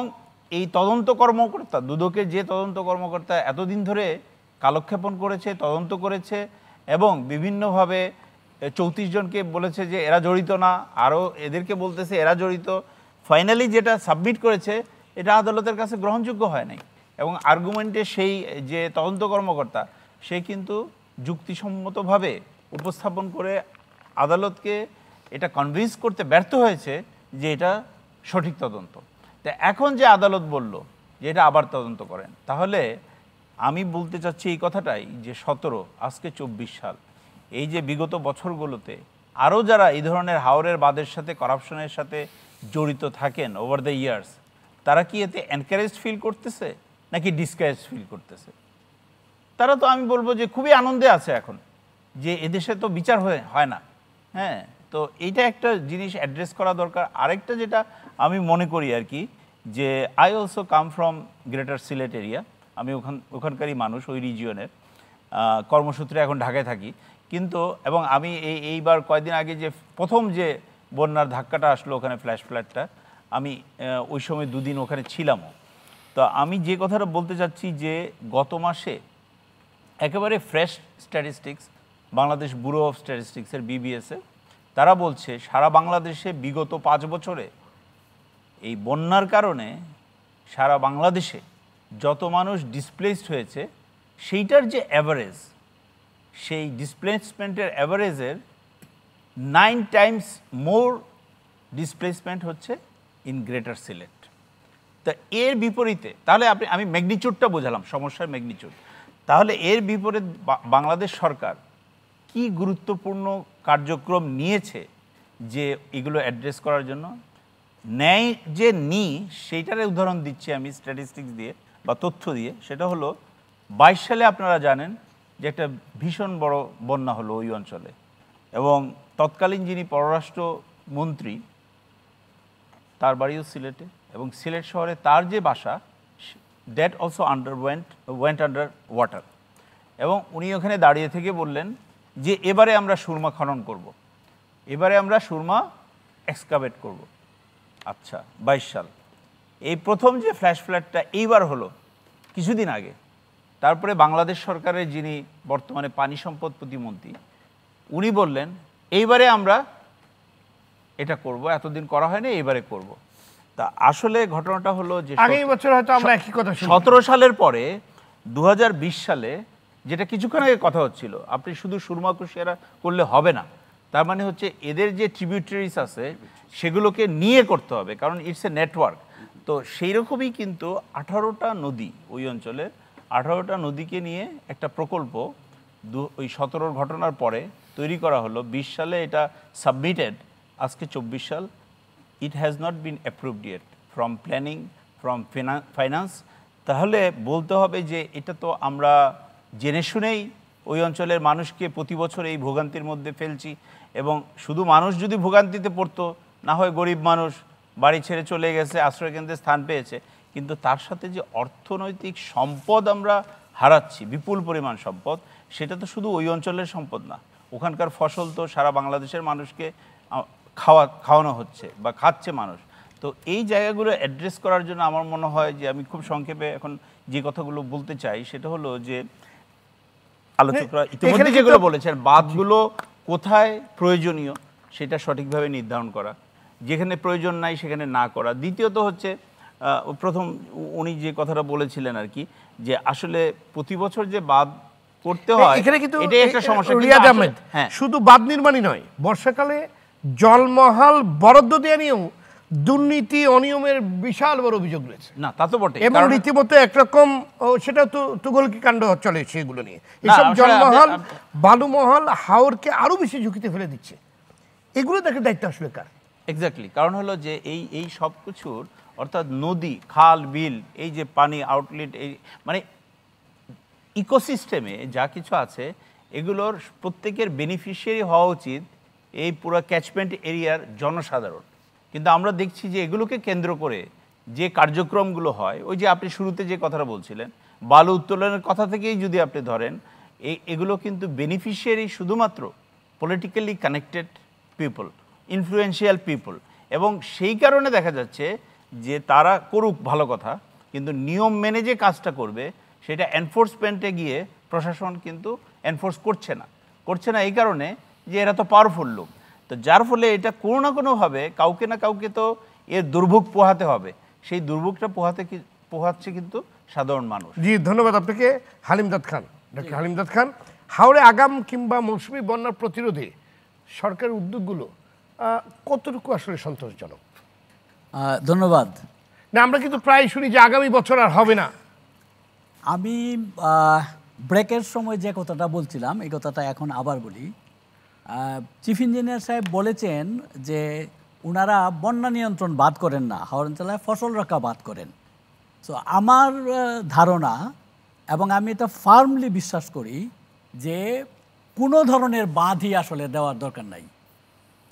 এই তদন্ত কর্মকর্তা, দুদকের যে তদন্ত কর্মকর্তা এতদিন ধরে কালক্ষেপণ করেছে, তদন্ত করেছে, এবং বিভিন্নভাবে 34 জনকে বলেছে যে এরা জড়িত না, আরও এদেরকে বলতেছে এরা জড়িত, ফাইনালি যেটা সাবমিট করেছে এটা আদালতের কাছে গ্রহণযোগ্য হয় নাই। এবং আর্গুমেন্টে সেই যে তদন্ত কর্মকর্তা, সে কিন্তু যুক্তিসম্মতভাবে উপস্থাপন করে আদালতকে এটা কনভিন্স করতে ব্যর্থ হয়েছে যে এটা সঠিক তদন্ত। তা এখন যে আদালত বলল যে এটা আবার তদন্ত করেন, তাহলে আমি বলতে চাচ্ছি এই কথাটাই যে 17, আজকে 24 সাল, এই যে বিগত বছরগুলোতে আরও যারা এই ধরনের হাওরের বাঁধের সাথে, করাপশনের সাথে জড়িত থাকেন ওভার দ্য ইয়ার্স, তারা কি এতে এনকারেজ ফিল করতেছে নাকি ডিসকারেজ ফিল করতেছে? তারা তো আমি বলবো যে খুবই আনন্দে আছে এখন, যে এদেশে তো বিচার হয় না। হ্যাঁ, তো এইটা একটা জিনিস অ্যাড্রেস করা দরকার। আরেকটা যেটা আমি মনে করি আর কি, যে I also come from greater Sylhet area, আমি ওখানকারই মানুষ, ওই রিজিয়নের, কর্মসূত্রে এখন ঢাকায় থাকি। কিন্তু এবং আমি এইবার কয়েকদিন আগে যে প্রথম যে বন্যার ধাক্কাটা আসলো ওখানে, ফ্ল্যাশ ফ্ল্যাটটা, আমি ওই সময় 2 দিন ওখানে ছিলামও। তো আমি যে কথাটা বলতে চাচ্ছি যে গত মাসে একেবারে fresh statistics, Bangladesh bureau of স্ট্যাটিস্টিক্সের BBS-এ, তারা বলছে সারা বাংলাদেশে বিগত 5 বছরে এই বন্যার কারণে সারা বাংলাদেশে যত মানুষ ডিসপ্লেসড হয়েছে, সেইটার যে অ্যাভারেজ, সেই ডিসপ্লেসমেন্টের অ্যাভারেজের 9 টাইমস মোর ডিসপ্লেসমেন্ট হচ্ছে ইন গ্রেটার সিলেট। তা এর বিপরীতে, তাহলে আমি ম্যাগনিচিউডটা বোঝালাম, সমস্যার ম্যাগনিচিউড। তাহলে এর বিপরীত বাংলাদেশ সরকার কি গুরুত্বপূর্ণ কার্যক্রম নিয়েছে যে এগুলো অ্যাড্রেস করার জন্য? ন্যায় যে সেইটার উদাহরণ দিচ্ছি আমি স্ট্যাটিস্টিক্স দিয়ে বা তথ্য দিয়ে। সেটা হলো 22 সালে আপনারা জানেন যে একটা ভীষণ বড় বন্যা হলো ওই অঞ্চলে, এবং তৎকালীন যিনি পররাষ্ট্র মন্ত্রী, তার বাড়িও সিলেটে, এবং সিলেট শহরে তার যে বাসা, that also went under water. এবং উনি ওখানে দাঁড়িয়ে থেকে বললেন যে এবারে আমরা সুরমা খনন করব, এবারে আমরা সুরমা এক্সকাভেট করব। আচ্ছা, 22 সাল এই প্রথম যে ফ্ল্যাশ ফ্ল্যাটটা এইবার হলো কিছুদিন আগে। তারপরে বাংলাদেশ সরকারের যিনি বর্তমানে পানি সম্পদ প্রতিমন্ত্রী, উনি বললেন এইবারে আমরা এটা করব, এতদিন করা হয়নি, এইবারে করব। তা আসলে ঘটনাটা হলো যে আগামী বছর হয়তো আমরা একই কথা শুনবো। 17 সালের পরে 2020 সালে, যেটা কিছুক্ষণ আগে কথা হচ্ছিল, আপনি শুধু সুরমা কুশিয়ারা করলে হবে না, তার মানে হচ্ছে এদের যে ট্রিবিউটারিজ আছে সেগুলোকে নিয়ে করতে হবে, কারণ ইটস এ নেটওয়ার্ক। তো সেই রকমই কিন্তু 18টা নদী, ওই অঞ্চলের 18টা নদীকে নিয়ে একটা প্রকল্প ওই 17 ঘটনার পরে তৈরি করা হলো। 20 সালে এটা সাবমিটেড, আজকে 24 সাল। It has not been approved yet from planning, from finance. তাহলে বলতে হবে যে এটা তো আমরা জেনে শুনেই ওই অঞ্চলের মানুষকে প্রতি বছর এই ভোগান্তির মধ্যে ফেলছি। এবং শুধু মানুষ যদি ভোগান্তিতে পড়তো, না হয় গরিব মানুষ বাড়ি ছেড়ে চলে গেছে, আশ্রয়কেন্দ্রে স্থান পেয়েছে, কিন্তু তার সাথে যে অর্থনৈতিক সম্পদ আমরা হারাচ্ছি, বিপুল পরিমাণ সম্পদ, সেটা তো শুধু ওই অঞ্চলের সম্পদ না, ওখানকার ফসল তো সারা বাংলাদেশের মানুষকে খাওয়ানো হচ্ছে বা খাচ্ছে মানুষ। তো এই জায়গাগুলো অ্যাড্রেস করার জন্য আমার মনে হয় যে আমি খুব সংক্ষেপে এখন যে কথাগুলো বলতে চাই সেটা হলো যে আলোচকরা ইতিমধ্যে যেগুলো বলেছেন, বাঁধগুলো কোথায় প্রয়োজনীয় সেটা সঠিকভাবে নির্ধারণ করা, যেখানে প্রয়োজন নাই সেখানে না করা। দ্বিতীয়ত হচ্ছে প্রথম উনি যে কথাটা বলেছিলেন আর কি, যে আসলে প্রতি বছর যে বাঁধ করতে হয় এখানে কিন্তু এটাই একটা সমস্যা। রিয়াজ আহমেদ, শুধু বাঁধ নির্মাণই নয়, বর্ষাকালে জলমহাল বরাদ্দ দেওয়া নিয়েও দুর্নীতি অনিয়মের বিশাল বড় অভিযোগ রয়েছে। না, তা তো বটে, এবং রীতিমতো একরকম সেটা তো তুগলকি কাণ্ড চলে সেগুলো নিয়ে। এসব জলমহল, বালুমহল হাওরকে আরো বেশি ঝুঁকিতে ফেলে দিচ্ছে। এগুলো দেখে দায়িত্ব আসলে কার? এক্স্যাক্টলি, কারণ হলো যে এই সব কিছুর, অর্থাৎ নদী, খাল, বিল, এই যে পানি আউটলেট, এই মানে ইকোসিস্টেমে যা কিছু আছে এগুলোর প্রত্যেকের বেনিফিশিয়ারি হওয়া উচিত এই পুরো ক্যাচমেন্ট এরিয়ার জনসাধারণ। কিন্তু আমরা দেখছি যে এগুলোকে কেন্দ্র করে যে কার্যক্রমগুলো হয়, ওই যে আপনি শুরুতে যে কথাটা বলছিলেন, বালু উত্তোলনের কথা থেকেই যদি আপনি ধরেন, এগুলো কিন্তু বেনিফিশিয়ারি শুধুমাত্র politically connected people, influential people. এবং সেই কারণে দেখা যাচ্ছে যে তারা করুক ভালো কথা, কিন্তু নিয়ম মেনে যে কাজটা করবে সেটা এনফোর্সমেন্টে গিয়ে প্রশাসন কিন্তু এনফোর্স করছে না এই কারণে যে এরা তো পাওয়ারফুল লোক। তো যার ফলে এটা কোনো না কোনোভাবে কাউকে না কাউকে তো এর দুর্ভোগ পোহাতে হবে, সেই দুর্ভোগটা পোহাচ্ছে কিন্তু সাধারণ মানুষ। জি, ধন্যবাদ আপনাকে হালিমদাদ খান, ডক্টর হালিমদাদ খান। হাওড়ে আগাম কিংবা মৌসুমি বন্যার প্রতিরোধে সরকারের উদ্যোগগুলো কতটুকু আসলে সন্তোষজনক? ধন্যবাদ। না, আমরা কিন্তু প্রায় শুনি যে আগামী বছর আর হবে না। আমি ব্রেকের সময় যে কথাটা বলছিলাম এই কথাটা এখন আবার বলি। চিফ ইঞ্জিনিয়ার সাহেব বলেছেন যে ওনারা বন্যা নিয়ন্ত্রণ বাদ করেন না, হাওড় অঞ্চলে ফসল রক্ষা বাদ করেন। সো আমার ধারণা, এবং আমি এটা ফার্মলি বিশ্বাস করি, যে কোনো ধরনের বাঁধই আসলে দেওয়ার দরকার নাই।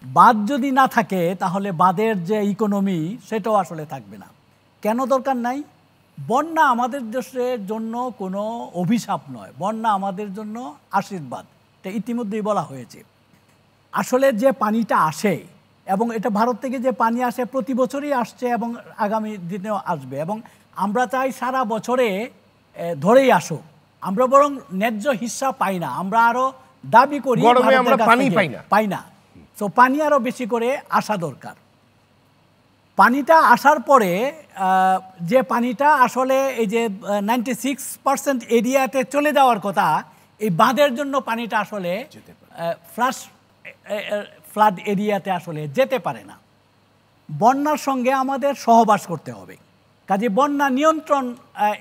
বাঁধ যদি না থাকে তাহলে বাঁধের যে ইকোনমি সেটাও আসলে থাকবে না। কেন দরকার নাই? বন্যা আমাদের দেশের জন্য কোনো অভিশাপ নয়, বন্যা আমাদের জন্য আশীর্বাদ। এটা ইতিমধ্যেই বলা হয়েছে। আসলে যে পানিটা আসে, এবং এটা ভারত থেকে যে পানি আসে প্রতি বছরই আসছে এবং আগামী দিনেও আসবে, এবং আমরা চাই সারা বছরে ধরেই আসুক। আমরা বরং ন্যায্য হিস্সা পাই না, আমরা আরো দাবি করি আমরা পানি পাই না। তো পানি আরো বেশি করে আসা দরকার। পানিটা আসার পরে যে পানিটা আসলে এই যে 96% এরিয়াতে চলে যাওয়ার কথা, এই বাঁধের জন্য পানিটা আসলে ফ্লাড এরিয়াতে আসলে যেতে পারে না। বন্যার সঙ্গে আমাদের সহবাস করতে হবে। কাজে বন্যা নিয়ন্ত্রণ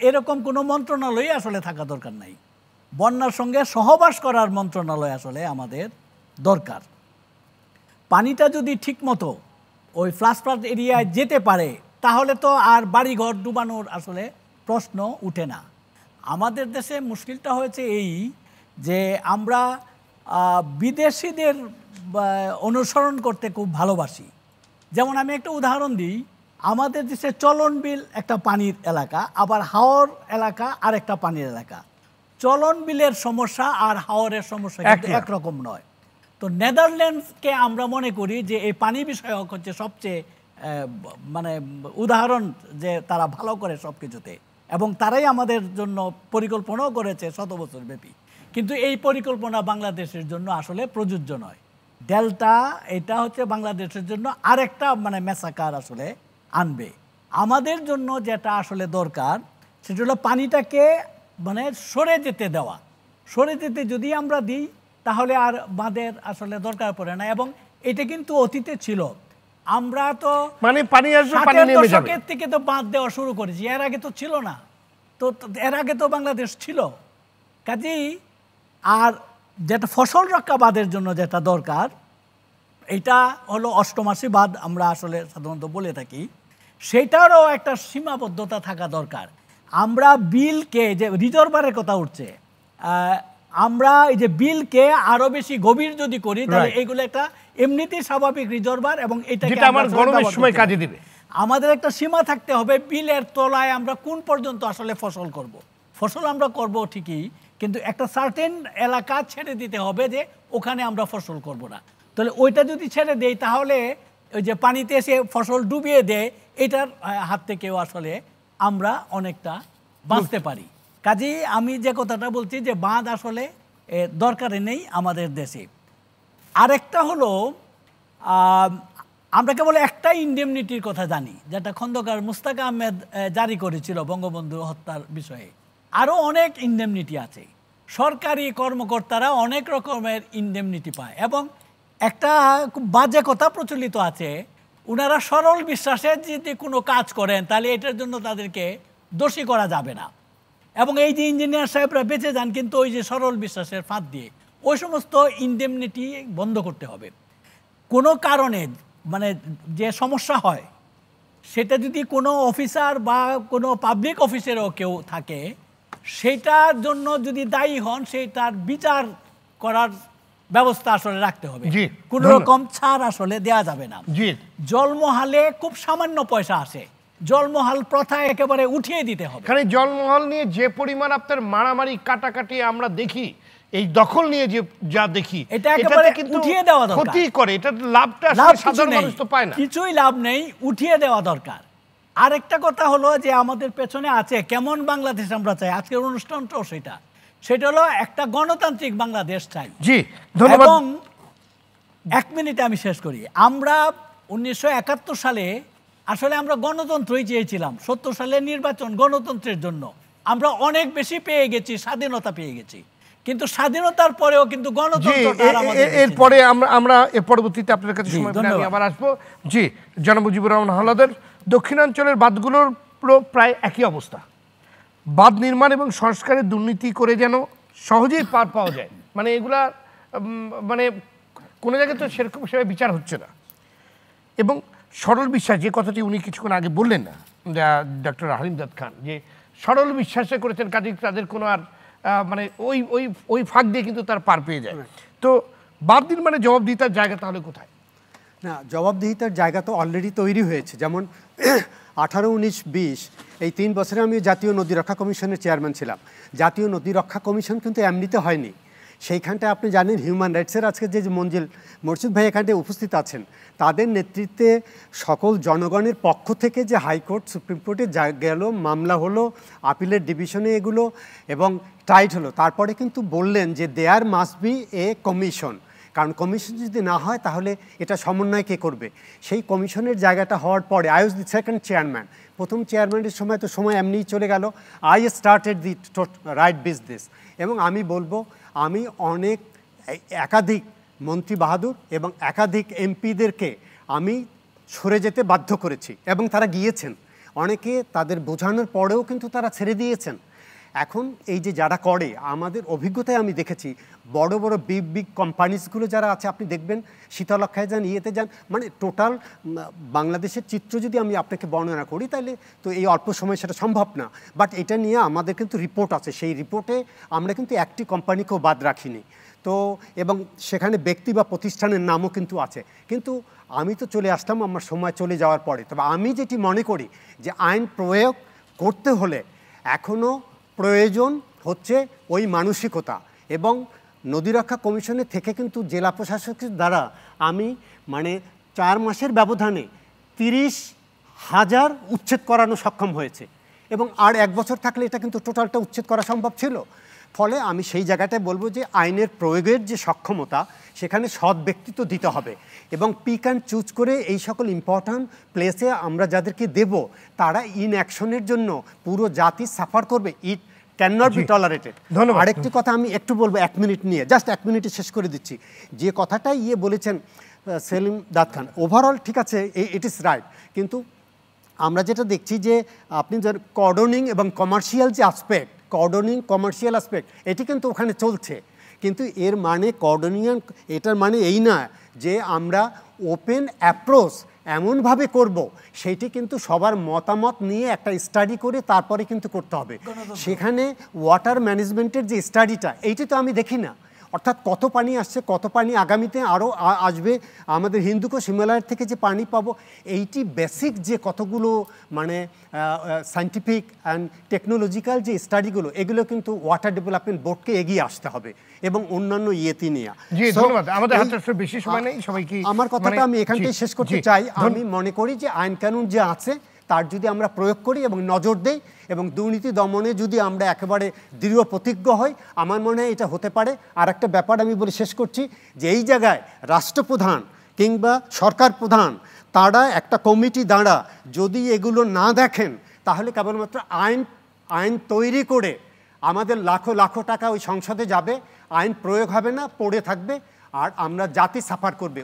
এরকম কোনো মন্ত্রণালয় আসলে থাকা দরকার নাই, বন্যার সঙ্গে সহবাস করার মন্ত্রণালয় আসলে আমাদের দরকার। পানিটা যদি ঠিকমতো ওই ফ্লাড এরিয়ায় যেতে পারে তাহলে তো আর বাড়িঘর ডুবানোর আসলে প্রশ্ন উঠে না। আমাদের দেশে মুশকিলটা হয়েছে এই যে আমরা বিদেশিদের অনুসরণ করতে খুব ভালোবাসি। যেমন আমি একটা উদাহরণ দিই, আমাদের দেশে চলন বিল একটা পানির এলাকা, আবার হাওর এলাকা আর একটা পানির এলাকা। চলন বিলের সমস্যা আর হাওরের সমস্যা কিন্তু একরকম নয়। তো নেদারল্যান্ডসকে আমরা মনে করি যে এই পানি বিষয়ক হচ্ছে সবচেয়ে মানে উদাহরণ, যে তারা ভালো করে সব কিছুতে, এবং তারাই আমাদের জন্য পরিকল্পনাও করেছে 100 বছর ব্যাপী। কিন্তু এই পরিকল্পনা বাংলাদেশের জন্য আসলে প্রযোজ্য নয়। ডেল্টা এটা হচ্ছে বাংলাদেশের জন্য আরেকটা মানে ম্যাসাকার আসলে আনবে। আমাদের জন্য যেটা আসলে দরকার সেটা হলো পানিটাকে মানে সরে যেতে দেওয়া। সরে যেতে যদি আমরা দিই তাহলে আর বাঁধের আসলে দরকার পড়ে না, এবং এটা কিন্তু অতীতে ছিল। আমরা তো মানে পানি আসবে, পানি নেমে যাবে থেকে তো বাঁধ দেওয়া শুরু করেছি, এর আগে তো ছিল না। তো এর আগে তো বাংলাদেশ ছিল। কাজেই আর যেটা ফসল রক্ষা বাঁধের জন্য যেটা দরকার, এটা হলো অষ্টমাসী বাঁধ আমরা আসলে সাধারণত বলে থাকি, সেটারও একটা সীমাবদ্ধতা থাকা দরকার। আমরা বিলকে, যে রিজার্ভারের কথা উঠছে, আমরা এই যে বিলকে আরো বেশি গভীর যদি করি তাহলে এইগুলো একটা এমনিতেই স্বাভাবিক রিজার্ভার, এবং এটাকে আমার গরমের সময় কাজে দিবে। আমাদের একটা সীমা থাকতে হবে বিলের তলায় আমরা কোন পর্যন্ত আসলে ফসল করব। ফসল আমরা করব ঠিকই, কিন্তু একটা সার্টেন এলাকা ছেড়ে দিতে হবে যে ওখানে আমরা ফসল করব না। তাহলে ওইটা যদি ছেড়ে দেই তাহলে ওই যে পানিতে এসে ফসল ডুবিয়ে দেয়, এটার হাত থেকেও আসলে আমরা অনেকটা বাঁচতে পারি। কাজেই আমি যে কথাটা বলছি যে বাঁধ আসলে দরকারে নেই আমাদের দেশে। আরেকটা হলো আমরা কেবল একটা ইন্ডেমনিটির কথা জানি, যেটা খন্দকার মুস্তাক আহমেদ জারি করেছিল বঙ্গবন্ধু হত্যার বিষয়ে। আরও অনেক ইন্ডেমনিটি আছে, সরকারি কর্মকর্তারা অনেক রকমের ইন্ডেমনিটি পায়। এবং একটা খুব বাজে কথা প্রচলিত আছে, ওনারা সরল বিশ্বাসে যদি কোনো কাজ করেন তাহলে এটার জন্য তাদেরকে দোষী করা যাবে না। এবং এই যে ইঞ্জিনিয়ার সাহেবরা বেঁচে যান কিন্তু ওই যে সরল বিশ্বাসের ফাঁদ দিয়ে, ওই সমস্ত ইন্ডেমনিটি বন্ধ করতে হবে। কোনো কারণে মানে যে সমস্যা হয় সেটা যদি কোনো অফিসার বা কোনো পাবলিক অফিসেরও কেউ থাকে, সেটার জন্য যদি দায়ী হন সেটার বিচার করার ব্যবস্থা আসলে রাখতে হবে। কোন রকম ছাড় আসলে দেয়া যাবে না। জলমহালে খুব সামান্য পয়সা আসে, জলমহাল প্রথা একেবারে উঠিয়ে দিতে হবে। কারণ জলমহল নিয়ে যে পরিমাণ আপনার মারামারি কাটাকাটি আমরা দেখি, এই দখল নিয়ে যে যা দেখি, এটা একেবারে উঠিয়ে দেওয়া দরকার। ক্ষতি করে, এটা লাভটা আসলে সাধারণ মানুষ তো পায় না। কিছুই লাভ নেই, উঠিয়ে দেওয়া দরকার। আরেকটা কথা হলো যে আমাদের পেছনে আছে কেমন বাংলাদেশ আমরা চাই, আজকের অনুষ্ঠানটাও সেটা হলো একটা গণতান্ত্রিক বাংলাদেশ চাই। জি ধন্যবাদ। এবং 1 মিনিটে আমি শেষ করি। আমরা 1971 সালে আসলে আমরা গণতন্ত্রই চেয়েছিলাম। 70 সালের নির্বাচন গণতন্ত্রের জন্য আমরা অনেক বেশি পেয়ে গেছি, স্বাধীনতা পেয়ে গেছি, কিন্তু স্বাধীনতার পরেও কিন্তু গণতন্ত্রটা আমাদের এরপরে আমরা এর পরবর্তীতে আপনাদের কাছে সময় পেলে আমি আবার আসবো। জি জনাব মুজিবুর রহমান হাওলাদার, দক্ষিণাঞ্চলের বাঁধগুলোর প্রায় একই অবস্থা, বাঁধ নির্মাণ এবং সংস্কারের দুর্নীতি করে যেন সহজেই পার পাওয়া যায়, মানে এগুলা মানে কোনো জায়গায় তো সেরকম হিসেবে বিচার হচ্ছে না। এবং সরল বিশ্বাস, যে কথাটি উনি কিছুক্ষণ আগে বললেন না ডক্টর হালিমদাদ খান, যে সরল বিশ্বাসে করেছেন, কাজে তাদের কোনো আর মানে ওই ওই ওই ফাঁক দিয়ে কিন্তু তার পার পেয়ে যায়। তো বাদ দিন মানে জবাবদিহিতার জায়গা তাহলে কোথায়? না, জবাবদিহিতার জায়গা তো অলরেডি তৈরি হয়েছে। যেমন 18, 19, 20 এই 3 বছরে আমি জাতীয় নদী রক্ষা কমিশনের চেয়ারম্যান ছিলাম। জাতীয় নদী রক্ষা কমিশন কিন্তু এমনিতে হয়নি, সেইখানটায় আপনি জানেন হিউম্যান রাইটসের আজকে যে মরসুদ ভাই এখানটায় উপস্থিত আছেন, তাদের নেতৃত্বে সকল জনগণের পক্ষ থেকে যে হাইকোর্ট সুপ্রিম কোর্টে গেল, মামলা হলো, আপিলের ডিভিশনে এগুলো এবং টাইট হলো। তারপরে কিন্তু বললেন যে there must be a commission, কারণ কমিশন যদি না হয় তাহলে এটা সমন্বয় কে করবে। সেই কমিশনের জায়গাটা হওয়ার পরে I was the second chairman. প্রথম চেয়ারম্যানের সময় তো সময় এমনিই চলে গেল। I started the right business. এবং আমি বলবো আমি অনেক একাধিক মন্ত্রী বাহাদুর এবং একাধিক এমপিদেরকে আমি সরে যেতে বাধ্য করেছি এবং তারা গিয়েছেন। অনেকে তাদের বোঝানোর পরেও কিন্তু তারা ছেড়ে দিয়েছেন। এখন এই যে যারা করে, আমাদের অভিজ্ঞতায় আমি দেখেছি বড় বড় বিগ কোম্পানিজগুলো যারা আছে, আপনি দেখবেন শীতলক্ষায় যান, ইয়েতে যান, মানে টোটাল বাংলাদেশের চিত্র যদি আমি আপনাকে বর্ণনা করি তাহলে তো এই অল্প সময় সেটা সম্ভব না। বাট এটা নিয়ে আমাদের কিন্তু রিপোর্ট আছে, সেই রিপোর্টে আমরা কিন্তু একটি কোম্পানিকেও বাদ রাখিনি। তো এবং সেখানে ব্যক্তি বা প্রতিষ্ঠানের নামও কিন্তু আছে। কিন্তু আমি তো চলে আসলাম আমার সময় চলে যাওয়ার পরে। তবে আমি যেটি মনে করি যে আইন প্রয়োগ করতে হলে এখনও প্রয়োজন হচ্ছে ওই মানসিকতা। এবং নদী রক্ষা কমিশনের থেকে কিন্তু জেলা প্রশাসকের দ্বারা আমি 4 মাসের ব্যবধানে 30,000 উচ্ছেদ করানো সক্ষম হয়েছে, এবং আর 1 বছর থাকলে এটা কিন্তু টোটালটা উচ্ছেদ করা সম্ভব ছিল। ফলে আমি সেই জায়গাটায় বলবো যে আইনের প্রয়োগের যে সক্ষমতা সেখানে সৎ ব্যক্তিত্ব দিতে হবে, এবং পিক অ্যান্ড চুজ করে এই সকল ইম্পর্ট্যান্ট প্লেসে আমরা যাদেরকে দেব তারা ইন অ্যাকশনের জন্য পুরো জাতি সাফার করবে। It can not be tolerated. আরেকটি কথা আমি একটু বলবো 1 মিনিট নিয়ে, জাস্ট 1 মিনিটে শেষ করে দিচ্ছি। যে কথাটাই বলেছেন সেলিম দাদ খান, ওভারঅল ঠিক আছে, ইট ইজ রাইট, কিন্তু আমরা যেটা দেখছি যে আপনি কর্ডনিং এবং কমার্শিয়াল যে অ্যাসপেক্ট, কর্ডনিং কমার্শিয়াল অ্যাসপেক্ট এটি কিন্তু ওখানে চলছে, কিন্তু এর মানে কর্ডনিয়ান এটার মানে এই না যে আমরা ওপেন অ্যাপ্রোচ এমনভাবে করব সেটি কিন্তু সবার মতামত নিয়ে একটা স্টাডি করে তারপরে কিন্তু করতে হবে। সেখানে ওয়াটার ম্যানেজমেন্টের যে স্টাডিটা এইটি তো আমি দেখি না, অর্থাৎ কত পানি আসছে, কত পানি আগামীতে আরও আসবে, আমাদের হিন্দুকুশ হিমালয়ের থেকে যে পানি পাবো, এইটি বেসিক যে কতগুলো সায়েন্টিফিক অ্যান্ড টেকনোলজিক্যাল যে স্টাডিগুলো এগুলো কিন্তু ওয়াটার ডেভেলপমেন্ট বোর্ডকে এগিয়ে আসতে হবে এবং অন্যান্য ইয়েতে নিয়ে। আমার কথাটা আমি এখানটাই শেষ করতে চাই। আমি মনে করি যে আইন কানুন যে আছে তার যদি আমরা প্রয়োগ করি এবং নজর দেই এবং দুর্নীতি দমনে যদি আমরা একেবারে দৃঢ় প্রতিজ্ঞ হই, আমার মনে হয় এটা হতে পারে। আর একটা ব্যাপার আমি বলে শেষ করছি যে এই জায়গায় রাষ্ট্রপ্রধান কিংবা সরকার প্রধান তারা একটা কমিটি দ্বারা যদি এগুলো না দেখেন তাহলে কেবলমাত্র আইন তৈরি করে আমাদের লাখো লাখো টাকা ওই সংসদে যাবে, আইন প্রয়োগ হবে না, পড়ে থাকবে, আর আমরা জাতি সাফার করবে।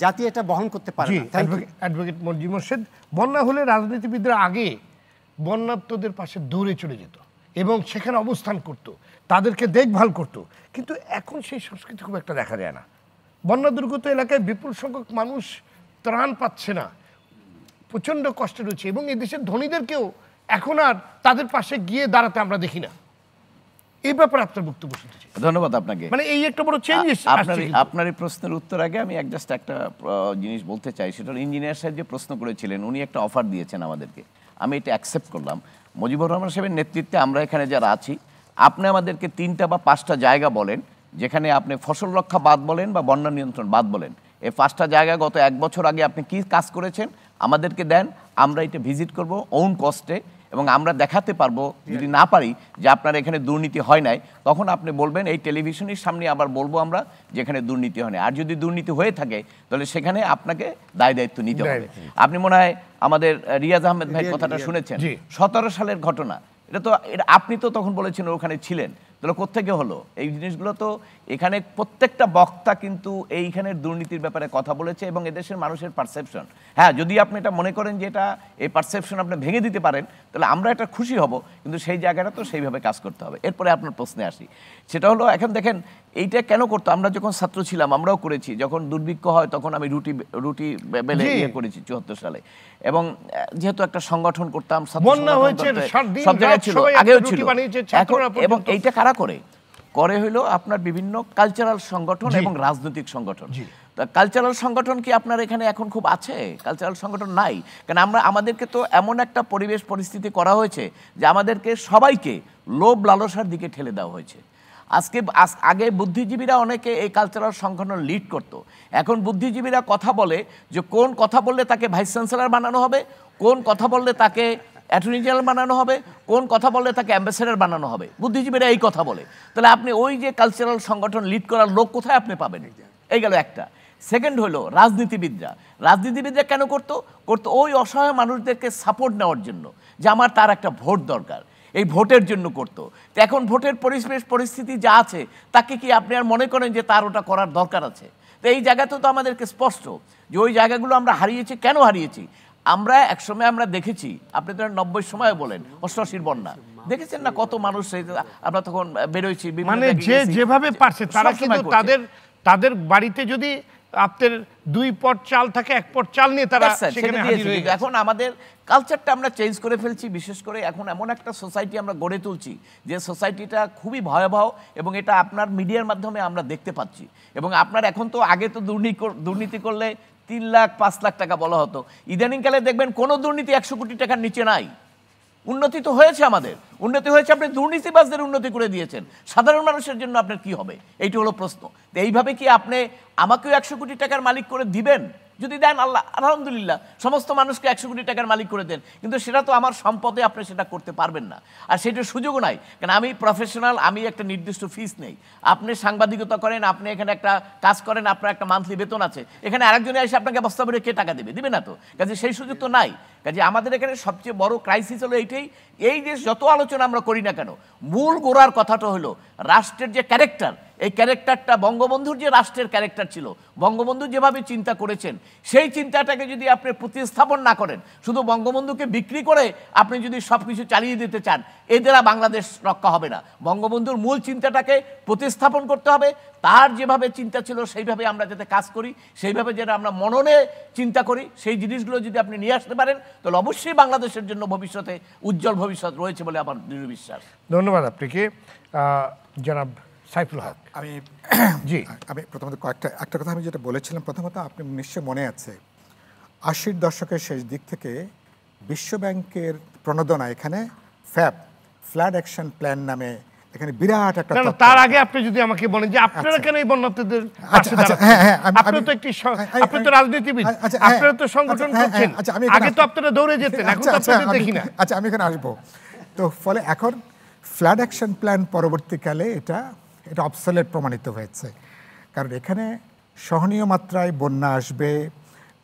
জাতি এটা বহন করতে পারে না। অ্যাডভোকেট মনজিব মোর্শেদ, বন্যা হলে রাজনীতিবিদরা আগে বন্যার্তদের পাশে দৌড়ে চলে যেত এবং সেখানে অবস্থান করত, তাদেরকে দেখভাল করত, কিন্তু এখন সেই সংস্কৃতি খুব একটা দেখা যায় না। বন্যা দুর্গত এলাকায় বিপুল সংখ্যক মানুষ ত্রাণ পাচ্ছে না, প্রচণ্ড কষ্টে রয়েছে, এবং এই দেশের ধনীদেরকেও এখন আর তাদের পাশে গিয়ে দাঁড়াতে আমরা দেখি না। এই ব্যাপারে আপনার বক্তব্য শুনতে চাই। ধন্যবাদ আপনাকে। এই একটা বড় চেঞ্জ। আপনার এই প্রশ্নের উত্তর আগে আমি জাস্ট একটা জিনিস বলতে চাই, সেটা ইঞ্জিনিয়ার সাহেব যে প্রশ্ন করেছিলেন, উনি একটা অফার দিয়েছেন আমাদেরকে, আমি এটা অ্যাকসেপ্ট করলাম। মুজিবুর রহমান সাহেবের নেতৃত্বে আমরা এখানে যারা আছি, আপনি আমাদেরকে 3টা বা 5টা জায়গা বলেন যেখানে আপনি ফসল রক্ষা বাদ বলেন বা বন্যা নিয়ন্ত্রণ বাদ বলেন, এই 5টা জায়গা গত 1 বছর আগে আপনি কি কাজ করেছেন আমাদেরকে দেন, আমরা এটা ভিজিট করব ওন কস্টে, এবং আমরা দেখাতে পারবো। যদি না পারি যে আপনার এখানে দুর্নীতি হয় নাই, তখন আপনি বলবেন, এই টেলিভিশনের সামনে আবার বলবো আমরা যেখানে দুর্নীতি হয় না। আর যদি দুর্নীতি হয়ে থাকে তাহলে সেখানে আপনাকে দায় দায়িত্ব নিতে হবে। আপনি মনে হয় আমাদের রিয়াজ আহমেদ ভাই কথাটা শুনেছেন, 17 সালের ঘটনা, এটা আপনি তো তখন বলেছেন ওখানে ছিলেন, তাহলে কোত্থেকে হলো এই জিনিসগুলো? তো এখানে প্রত্যেকটা বক্তা কিন্তু এইখানের দুর্নীতির ব্যাপারে কথা বলেছে এবং এদেশের মানুষের পারসেপশন, হ্যাঁ, যদি আপনি এটা মনে করেন যে এটা এই পারসেপশন আপনি ভেঙে দিতে পারেন তাহলে আমরা এটা খুশি হব, কিন্তু সেই জায়গাটা তো সেইভাবে কাজ করতে হবে। এরপরে আপনার প্রশ্নে আসি, সেটা হলো এখন দেখেন এইটা কেন করতো, আমরা যখন ছাত্র ছিলাম আমরাও করেছি, যখন দুর্ভিক্ষ হয় তখন আমি রুটি বেলে করেছি 74 সালে, এবং যেহেতু একটা সংগঠন করতাম সব জায়গায় ছিল, আগেও ছিল, এবং এইটা কারা করে হইলো আপনার বিভিন্ন কালচারাল সংগঠন এবং রাজনৈতিক সংগঠন। কালচারাল সংগঠন কি আপনার এখানে এখন খুব আছে? কালচারাল সংগঠন নাই, কারণ আমাদেরকে তো এমন একটা পরিবেশ পরিস্থিতি করা হয়েছে যে আমাদেরকে সবাইকে লোভ লালসার দিকে ঠেলে দেওয়া হয়েছে। আগে বুদ্ধিজীবীরা অনেকে এই কালচারাল সংগঠন লিড করত, এখন বুদ্ধিজীবীরা কথা বলে যে কোন কথা বললে তাকে ভাইস চ্যান্সেলর বানানো হবে, কোন কথা বললে তাকে অ্যাটর্নি জেনারেল বানানো হবে, কোন কথা বললে তাকে অ্যাম্বাসেডর বানানো হবে। বুদ্ধিজীবীরা এই কথা বলে, তাহলে আপনি ওই যে কালচারাল সংগঠন লিড করার লোক কোথায় আপনি পাবেন? এই গেল একটা। সেকেন্ড হলো রাজনীতিবিদরা কেন করতো ওই অসহায় মানুষদেরকে সাপোর্ট নেওয়ার জন্য, যে আমার তার একটা ভোট দরকার, এই ভোটের জন্য করতো। তো এখন ভোটের পরিস্থিতি যা আছে তাকে কি আপনি আর মনে করেন যে তার ওটা করার দরকার আছে? তো এই জায়গাতে তো আমাদেরকে স্পষ্ট যে ওই জায়গাগুলো আমরা হারিয়েছি। কেন হারিয়েছি? আমরা একসময় আমরা দেখেছি, আপনি তো 90 সময় বলেন, 88 বন্যা দেখেছেন না, কত মানুষ আমরা তখন বেরোইছি, যেভাবে পারছে তারা কিন্তু তাদের বাড়িতে যদি আপনার 2 পট চাল থাকে 1 পট চাল নিয়ে তারা সেখানে হাজির হয়ে গেছে। এখন আমাদের কালচারটা আমরা চেঞ্জ করে ফেলছি, বিশেষ করে এখন এমন একটা সোসাইটি আমরা গড়ে তুলছি যে সোসাইটিটা খুবই ভয়াবহ, এবং এটা আপনার মিডিয়ার মাধ্যমে আমরা দেখতে পাচ্ছি। এবং আপনার এখন তো আগে তো দুর্নীতি করলে 3 লাখ 5 লাখ টাকা বলা হতো, ইদানিংকালে দেখবেন কোনো দুর্নীতি 100 কোটি টাকার নিচে নাই। উন্নতি তো হয়েছে, আমাদের উন্নতি হয়েছে, আপনি দুর্নীতিবাজদের উন্নতি করে দিয়েছেন, সাধারণ মানুষের জন্য আপনার কি হবে, এইটি হলো প্রশ্ন। তো এইভাবে কি আপনি আমাকেও 100 কোটি টাকার মালিক করে দিবেন? যদি দেন আল্লাহ আলহামদুলিল্লাহ, সমস্ত মানুষকে 100 কোটি টাকার মালিক করে দেন, কিন্তু সেটা তো আমার সম্পদে আপনি সেটা করতে পারবেন না, আর সেটার সুযোগও নাই। কারণ আমি প্রফেশনাল, আমি একটা নির্দিষ্ট ফিস নেই। আপনি সাংবাদিকতা করেন, আপনি এখানে একটা কাজ করেন, আপনার একটা মান্থলি বেতন আছে, এখানে আরেকজনে এসে আপনাকে বস্তা ভরে কে টাকা দেবে না তো, কাজে সেই সুযোগ তো নাই। কাজে আমাদের এখানে সবচেয়ে বড় ক্রাইসিস হলো এইটাই, এই যে যত আলোচনা আমরা করি না কেন, মূল গোড়ার কথাটা হলো রাষ্ট্রের যে ক্যারেক্টার, এই ক্যারেক্টারটা বঙ্গবন্ধুর যে রাষ্ট্রের ক্যারেক্টার ছিল, বঙ্গবন্ধু যেভাবে চিন্তা করেছেন, সেই চিন্তাটাকে যদি আপনি প্রতিস্থাপন না করেন, শুধু বঙ্গবন্ধুকে বিক্রি করে আপনি যদি সব কিছু চালিয়ে দিতে চান, এ দ্বারা বাংলাদেশ রক্ষা হবে না। বঙ্গবন্ধুর মূল চিন্তাটাকে প্রতিস্থাপন করতে হবে, তার যেভাবে চিন্তা ছিল সেইভাবে আমরা যাতে কাজ করি, সেইভাবে যেটা আমরা মননে চিন্তা করি, সেই জিনিসগুলো যদি আপনি নিয়ে আসতে পারেন, তাহলে অবশ্যই বাংলাদেশের জন্য ভবিষ্যতে উজ্জ্বল ভবিষ্যৎ রয়েছে বলে আমার দৃঢ় বিশ্বাস। ধন্যবাদ আপনাকে জনাব সাইফুল হক। আমি প্রথমত একটা কথা আমি যেটা বলেছিলাম, প্রথমত আপনি নিশ্চয় মনে আছে 80-র দশকের শেষ দিক থেকে বিশ্বব্যাংকের প্রণোদনা এখানে ফ্লাড অ্যাকশন প্ল্যান নামে এখানে বিরাট একটা, তার আগে আপনি যদি আমাকে বলেন যে আপনারা কেন এই বন্যার্থীদের পাশে দাঁড়াচ্ছেন? আপনি তো আপনি তো রাজনীতিবিদ, আপনারা তো সংগঠন করছেন, আগে তো আপনারা দৌড়ে যেতেন, এখন তো আপনাদের দেখি না। আচ্ছা, আমি এখানে আসবো। তো ফলে এখন ফ্লাড অ্যাকশন প্ল্যান পরবর্তীকালে এটা অবসলেট প্রমাণিত হয়েছে, কারণ এখানে সহনীয় মাত্রায় বন্যা আসবে।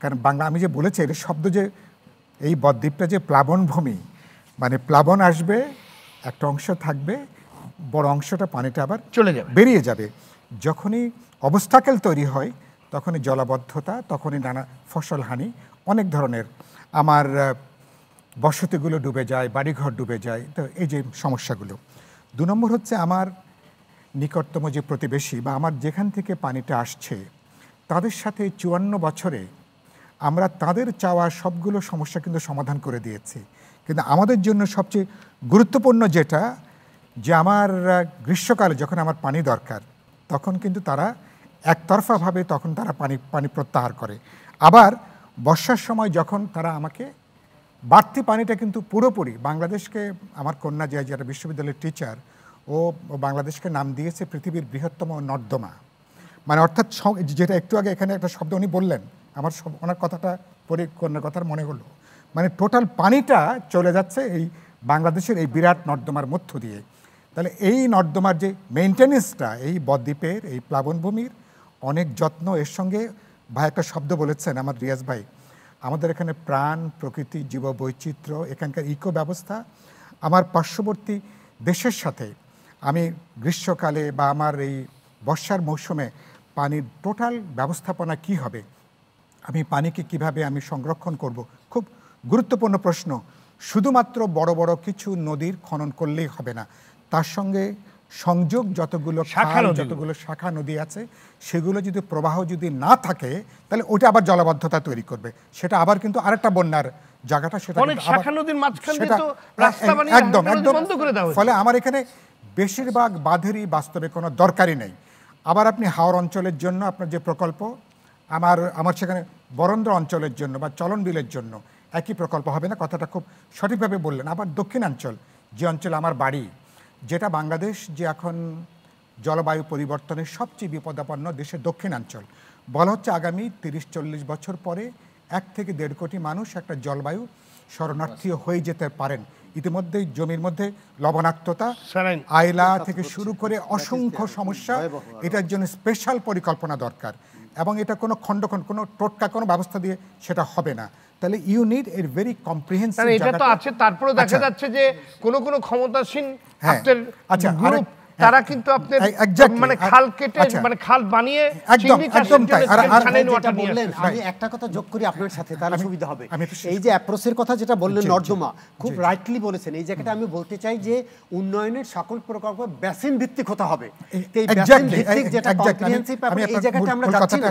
কারণ বাংলা, আমি যে বলেছি এটা শব্দ, যে এই বদ্বীপটা যে প্লাবন ভূমি, মানে প্লাবন আসবে, একটা অংশ থাকবে, বড় অংশটা পানিটা আবার চলে যাবে, বেরিয়ে যাবে। যখনই অবস্থাকেল তৈরি হয় তখনই জলাবদ্ধতা, তখনই নানা ফসল হানি, অনেক ধরনের, আমার বসতিগুলো ডুবে যায়, বাড়িঘর ডুবে যায়। তো এই যে সমস্যাগুলো। 2 নম্বর হচ্ছে আমার নিকটতম যে প্রতিবেশী বা আমার যেখান থেকে পানিটা আসছে, তাদের সাথে 54 বছরে আমরা তাদের চাওয়া সবগুলো সমস্যা কিন্তু সমাধান করে দিয়েছি। কিন্তু আমাদের জন্য সবচেয়ে গুরুত্বপূর্ণ যেটা, যে আমার গ্রীষ্মকালে যখন আমার পানি দরকার, তখন কিন্তু তারা একতরফাভাবে তখন তারা পানি প্রত্যাহার করে। আবার বর্ষার সময় যখন তারা আমাকে বাড়তি পানিটা কিন্তু পুরোপুরি বাংলাদেশকে, আমার কন্যা যেটা বিশ্ববিদ্যালয়ের টিচার, ও বাংলাদেশকে নাম দিয়েছে পৃথিবীর বৃহত্তম নর্দমা। মানে অর্থাৎ যেটা একটু আগে এখানে একটা শব্দ উনি বললেন, আমার ওনার কথাটা পরে কন্যার কথার মনে হলো, মানে টোটাল পানিটা চলে যাচ্ছে এই বাংলাদেশের এই বিরাট নর্দমার মধ্য দিয়ে। তাহলে এই নর্দমার যে মেনটেনেন্সটা, এই বদ্বীপের এই প্লাবনভূমির অনেক যত্ন, এর সঙ্গে ভাই একটা শব্দ বলেছেন আমার রিয়াজ ভাই, আমাদের এখানে প্রাণ, প্রকৃতি, জীববৈচিত্র্য, এখানকার ইকো ব্যবস্থা, আমার পার্শ্ববর্তী দেশের সাথে আমি গ্রীষ্মকালে বা আমার এই বর্ষার মৌসুমে পানির টোটাল ব্যবস্থাপনা কি হবে, আমি পানিকে কিভাবে আমি সংরক্ষণ করব, খুব গুরুত্বপূর্ণ প্রশ্ন। শুধুমাত্র বড় বড় কিছু নদীর খনন করলেই হবে না, তার সঙ্গে সংযোগ যতগুলো শাখা নদী আছে, সেগুলো যদি প্রবাহ যদি না থাকে, তাহলে ওটা আবার জলাবদ্ধতা তৈরি করবে, সেটা আবার কিন্তু আরেকটা বন্যার জায়গাটা, সেটা একদম একদম। ফলে আমার এখানে বেশিরভাগ বাঁধেরই বাস্তবে কোনো দরকারই নেই। আবার আপনি হাওর অঞ্চলের জন্য আপনার যে প্রকল্প, আমার সেখানে বরেন্দ্র অঞ্চলের জন্য বা চলন বিলের জন্য একই প্রকল্প হবে না, কথাটা খুব সঠিকভাবে বললেন। আবার দক্ষিণাঞ্চল, যে অঞ্চলে আমার বাড়ি, যেটা বাংলাদেশ যে এখন জলবায়ু পরিবর্তনের সবচেয়ে বিপদাপন্ন দেশের দক্ষিণাঞ্চল, বলা হচ্ছে আগামী 30-40 বছর পরে 1 থেকে 1.5 কোটি মানুষ একটা জলবায়ু শরণার্থী হয়ে যেতে পারেন। ইতিমধ্যেই জমির মধ্যে লবণাক্ততা, আয়লা থেকে শুরু করে অসংখ্য সমস্যা, এটার জন্য স্পেশাল পরিকল্পনা দরকার, এবং এটা কোনো কোনো টোটকা কোনো ব্যবস্থা দিয়ে সেটা হবে না। তাহলে ইউ নিড এর ভেরি কম্প্রিহেনসিভ। এটা তো আছে, তারপরে দেখা যাচ্ছে যে কোন ক্ষমতাসীন গ্রুপ তারা কিন্তু আপনার মানে খাল কেটে, মানে খাল বানিয়ে একদম তাই। আমি একটা কথা যোগ করি আপনার সাথে, তাহলে সুবিধা হবে। এই যে অ্যাপ্রোচের কথা যেটা বললেন, নর্দমা, খুব রাইটলি বলেছেন। এই জায়গাটা আমি বলতে চাই যে উন্নয়নের সকল প্রকল্প বেসিন ভিত্তিক হতে হবে। এই বেসিন ভিত্তিক যেটা কম্প্রিহেনসিভ, এই জায়গাটা আমরা যাচ্ছি না।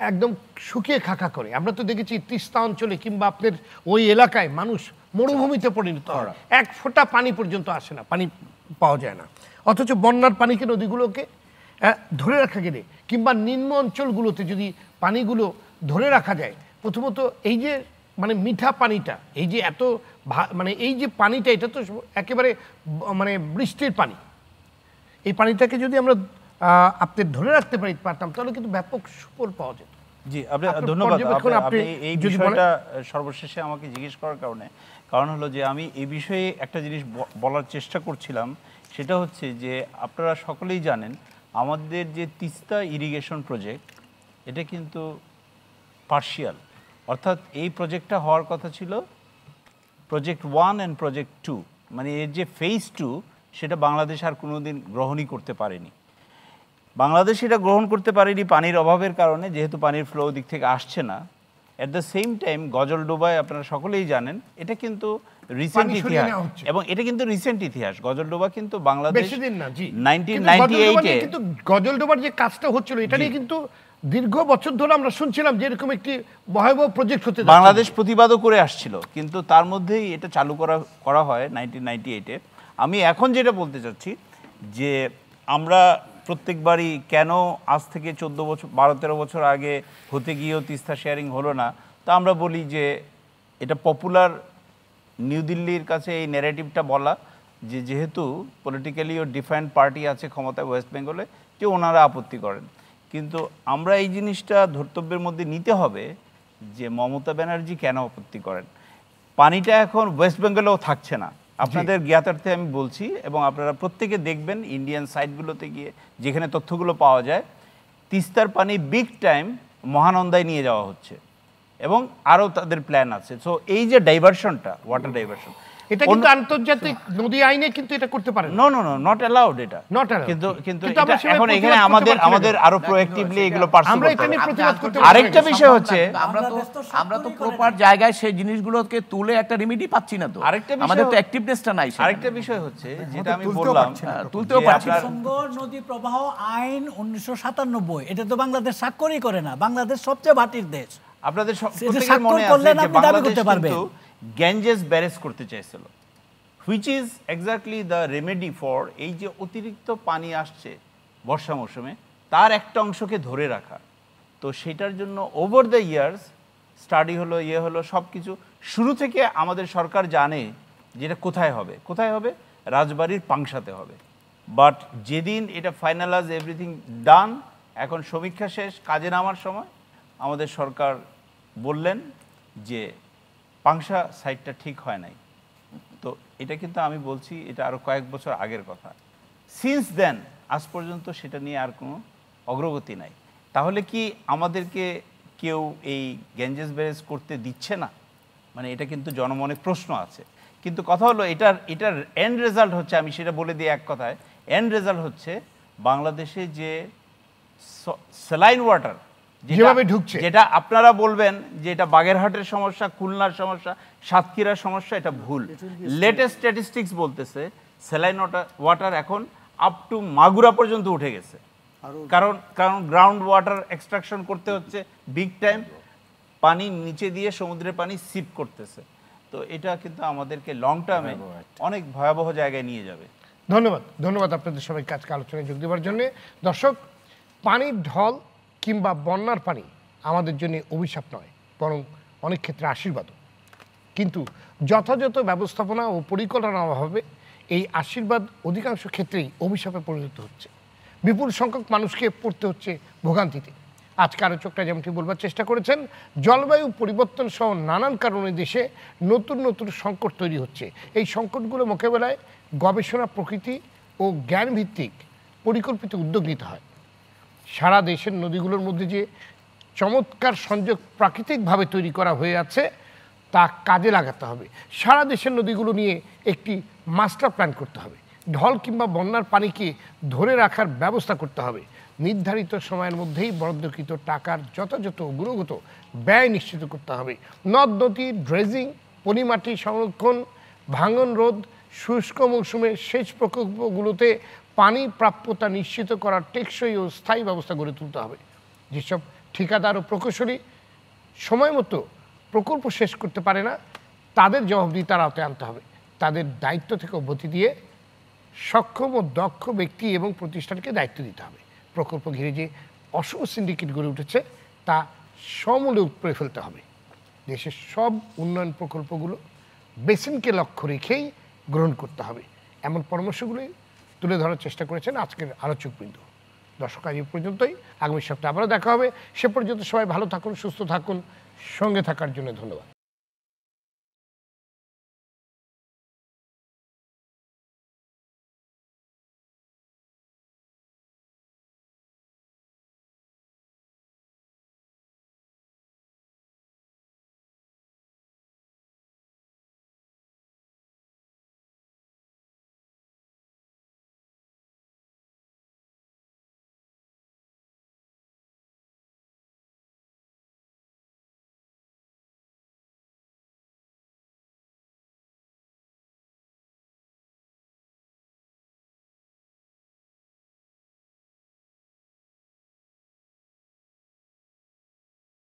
একদম শুকিয়ে খাকা করে। আমরা তো দেখেছি তিস্তা অঞ্চলে কিংবা আপনার ওই এলাকায় মানুষ মরুভূমিতে পরিণত হয়, এক ফোঁটা পানি পর্যন্ত আসে না, পানি পাওয়া যায় না। অথচ বন্যার পানিকে, নদীগুলোকে ধরে রাখা গেলে কিংবা নিম্ন অঞ্চলগুলোতে যদি পানিগুলো ধরে রাখা যায়, প্রথমত এই যে মানে মিঠা পানিটা, এই যে এত মানে এই যে পানিটা, এটা তো একেবারে মানে বৃষ্টির পানি, এই পানিটাকে যদি আমরা আপনি ধরে রাখতে পারতাম তাহলে কিন্তু ব্যাপক সুফল পাওয়া যেত। জি, ধন্যবাদ। আপনি এই বিষয়টা সর্বশেষে আমাকে জিজ্ঞেস করার কারণ হলো যে আমি এই বিষয়ে একটা জিনিস বলার চেষ্টা করছিলাম, সেটা হচ্ছে যে আপনারা সকলেই জানেন আমাদের যে তিস্তা ইরিগেশন প্রজেক্ট, এটা কিন্তু পার্শিয়াল, অর্থাৎ এই প্রজেক্টটা হওয়ার কথা ছিল প্রজেক্ট 1 অ্যান্ড প্রজেক্ট 2, মানে এর যে ফেজ 2 সেটা বাংলাদেশ আর কোনোদিন গ্রহণই করতে পারেনি। বাংলাদেশ এটা গ্রহণ করতে পারেনি পানির অভাবের কারণে, যেহেতু পানির ফ্লো দিক থেকে আসছে না। অ্যাট দ্য সেম টাইম গজলডোবায় আপনারা সকলেই জানেন এটা কিন্তু রিসেন্ট ইতিহাস, এবং এটা কিন্তু রিসেন্ট ইতিহাস। গজলডোবা কিন্তু বাংলাদেশ 1998-এ কিন্তু গজলডোবার যে কাজটা হচ্ছিল এটা নিয়ে কিন্তু দীর্ঘ বছর ধরে আমরা শুনছিলাম যে এরকম একটি ভয়াবহ প্রজেক্ট হতে যাচ্ছে। বাংলাদেশ প্রতিবাদও করে আসছিল, কিন্তু তার মধ্যেই এটা চালু করা হয় 1998-এ। আমি এখন যেটা বলতে চাচ্ছি যে আমরা প্রত্যেকবারই কেন আজ থেকে 12-13 বছর আগে হতে গিয়েও তিস্তা শেয়ারিং হলো না, তা আমরা বলি যে এটা পপুলার নিউ দিল্লির কাছে এই ন্যারেটিভটা বলা যে যেহেতু পলিটিক্যালিও ডিফারেন্ট পার্টি আছে ক্ষমতায় ওয়েস্ট বেঙ্গলে, যে ওনারা আপত্তি করেন। কিন্তু আমরা এই জিনিসটা ধর্তব্যের মধ্যে নিতে হবে যে মমতা ব্যানার্জি কেন আপত্তি করেন। পানিটা এখন ওয়েস্ট বেঙ্গলেও থাকছে না, আপনাদের জ্ঞাতার্থে আমি বলছি, এবং আপনারা প্রত্যেকে দেখবেন ইন্ডিয়ান সাইটগুলোতে গিয়ে যেখানে তথ্যগুলো পাওয়া যায়, তিস্তার পানি বিগ টাইম মহানন্দায় নিয়ে যাওয়া হচ্ছে এবং আরও তাদের প্ল্যান আছে। সো এই যে ডাইভারশনটা, ওয়াটার ডাইভারশন, এটা কিন্তু আন্তর্জাতিক নদী আইনে কিন্তু এটা করতে পারে no no no not allowed, এটা নট অ্যালাউড। কিন্তু এখন এখানে আমাদের আরো প্রোঅ্যাক্টিভলি এগুলো পারসু করতে হবে। আরেকটা বিষয় হচ্ছে আমরা তো প্রপার জায়গায় সেই জিনিসগুলোকে তুলে একটা রেমেডি পাচ্ছি না, তো আমাদের তো অ্যাক্টিভনেসটা নাই। আরেকটা বিষয় হচ্ছে যেটা আমি বললাম, তুলতেও পারছি না। নদী প্রবাহ আইন 1997, এটা তো বাংলাদেশ স্বাক্ষরই করে না। বাংলাদেশ সবচেয়ে ভাটির দেশ। আপনাদের প্রত্যেকের মনে আছে যে বাংলাদেশ কিন্তু গ্যাঞ্জেস ব্যারেজ করতে চাইছিল, which is exactly the remedy for এই যে অতিরিক্ত পানি আসছে বর্ষা মৌসুমে, তার একটা অংশকে ধরে রাখা। তো সেটার জন্য ওভার দ্য ইয়ার্স স্টাডি হলো, হলো, সব কিছু শুরু থেকে আমাদের সরকার জানে যেটা কোথায় হবে, রাজবাড়ির পাংশাতে হবে। বাট যেদিন এটা ফাইনালাইজ এভরিথিং ডান, এখন সমীক্ষা শেষ, কাজে নামার সময় আমাদের সরকার বললেন যে পাংশা সাইটটা ঠিক হয় নাই। তো এটা কিন্তু আমি বলছি এটা আরও কয়েক বছর আগের কথা। সিন্স দেন আজ পর্যন্ত সেটা নিয়ে আর কোনো অগ্রগতি নাই। তাহলে কি আমাদেরকে কেউ এই গ্যাঞ্জেস ব্যারেজ করতে দিচ্ছে না? মানে এটা কিন্তু জনমনে প্রশ্ন আছে। কিন্তু কথা হলো এটার এন্ড রেজাল্ট হচ্ছে, আমি সেটা বলে দিই এক কথায়, এন্ড রেজাল্ট হচ্ছে বাংলাদেশে যে স্যালাইন ওয়াটার যেভাবে ঢুকছে, যেটা আপনারা বলবেন যে এটা বাগেরহাটের সমস্যা, খুলনার সমস্যা, সাতক্ষীরার সমস্যা, এটা ভুল। লেটেস্ট স্ট্যাটিস্টিক্স বলতেছে স্যালাইন ওয়াটার এখন আপ টু মাগুরা পর্যন্ত উঠে গেছে। কারণ গ্রাউন্ড ওয়াটার এক্সট্রাকশন করতে হচ্ছে বিগ টাইম, পানি নিচে দিয়ে সমুদ্রের পানি সিপ করতেছে। তো এটা কিন্তু আমাদেরকে লং টার্মে অনেক ভয়াবহ জায়গায় নিয়ে যাবে। ধন্যবাদ আপনাদের সবাইকে আজকে আলোচনায় যোগ দেওয়ার জন্য। দর্শক, পানির ঢল কিংবা বন্যার পানি আমাদের জন্য অভিশাপ নয়, বরং অনেক ক্ষেত্রে আশীর্বাদও। কিন্তু যথাযথ ব্যবস্থাপনা ও পরিকল্পনার অভাবে এই আশীর্বাদ অধিকাংশ ক্ষেত্রেই অভিশাপে পরিণত হচ্ছে। বিপুল সংখ্যক মানুষকে পড়তে হচ্ছে ভোগান্তিতে। আজকে আলোচকরা যেমনটি বলবার চেষ্টা করেছেন, জলবায়ু পরিবর্তন সহ নানান কারণে দেশে নতুন নতুন সংকট তৈরি হচ্ছে। এই সংকটগুলো মোকাবেলায় গবেষণা, প্রকৃতি ও জ্ঞানভিত্তিক পরিকল্পিত উদ্যোগ নিতে হয়। সারা দেশের নদীগুলোর মধ্যে যে চমৎকার সংযোগ প্রাকৃতিকভাবে তৈরি করা হয়ে আছে তা কাজে লাগাতে হবে। সারা দেশের নদীগুলো নিয়ে একটি মাস্টার প্ল্যান করতে হবে। ঢল কিংবা বন্যার পানিকে ধরে রাখার ব্যবস্থা করতে হবে। নির্ধারিত সময়ের মধ্যেই বরাদ্দকৃত টাকার যথাযথ গুণগত ব্যয় নিশ্চিত করতে হবে। নদ নদী ড্রেজিং, পলিমাটি সংরক্ষণ, ভাঙন রোধ, শুষ্ক মৌসুমে সেচ প্রকল্পগুলোতে পানি প্রাপ্যতা নিশ্চিত করার টেকসই ও স্থায়ী ব্যবস্থা গড়ে তুলতে হবে। যেসব ঠিকাদার ও প্রকৌশলী সময় মতো প্রকল্প শেষ করতে পারে না, তাদের জবাবদিহিতার আওতায় আনতে হবে। তাদের দায়িত্ব থেকে অব্যাহতি দিয়ে সক্ষম ও দক্ষ ব্যক্তি এবং প্রতিষ্ঠানকে দায়িত্ব দিতে হবে। প্রকল্প ঘিরে যে অশুভ সিন্ডিকেট গড়ে উঠেছে তা সমূলে উপড়ে ফেলতে হবে। দেশের সব উন্নয়ন প্রকল্পগুলো বেসিনকে লক্ষ্য রেখেই গ্রহণ করতে হবে, এমন পরামর্শগুলি তুলে ধরার চেষ্টা করেছেন আজকের আলোচকবৃন্দ। দর্শক, আজ এই পর্যন্তই। আগামী সপ্তাহে আবারও দেখা হবে। সে পর্যন্ত সবাই ভালো থাকুন, সুস্থ থাকুন। সঙ্গে থাকার জন্য ধন্যবাদ।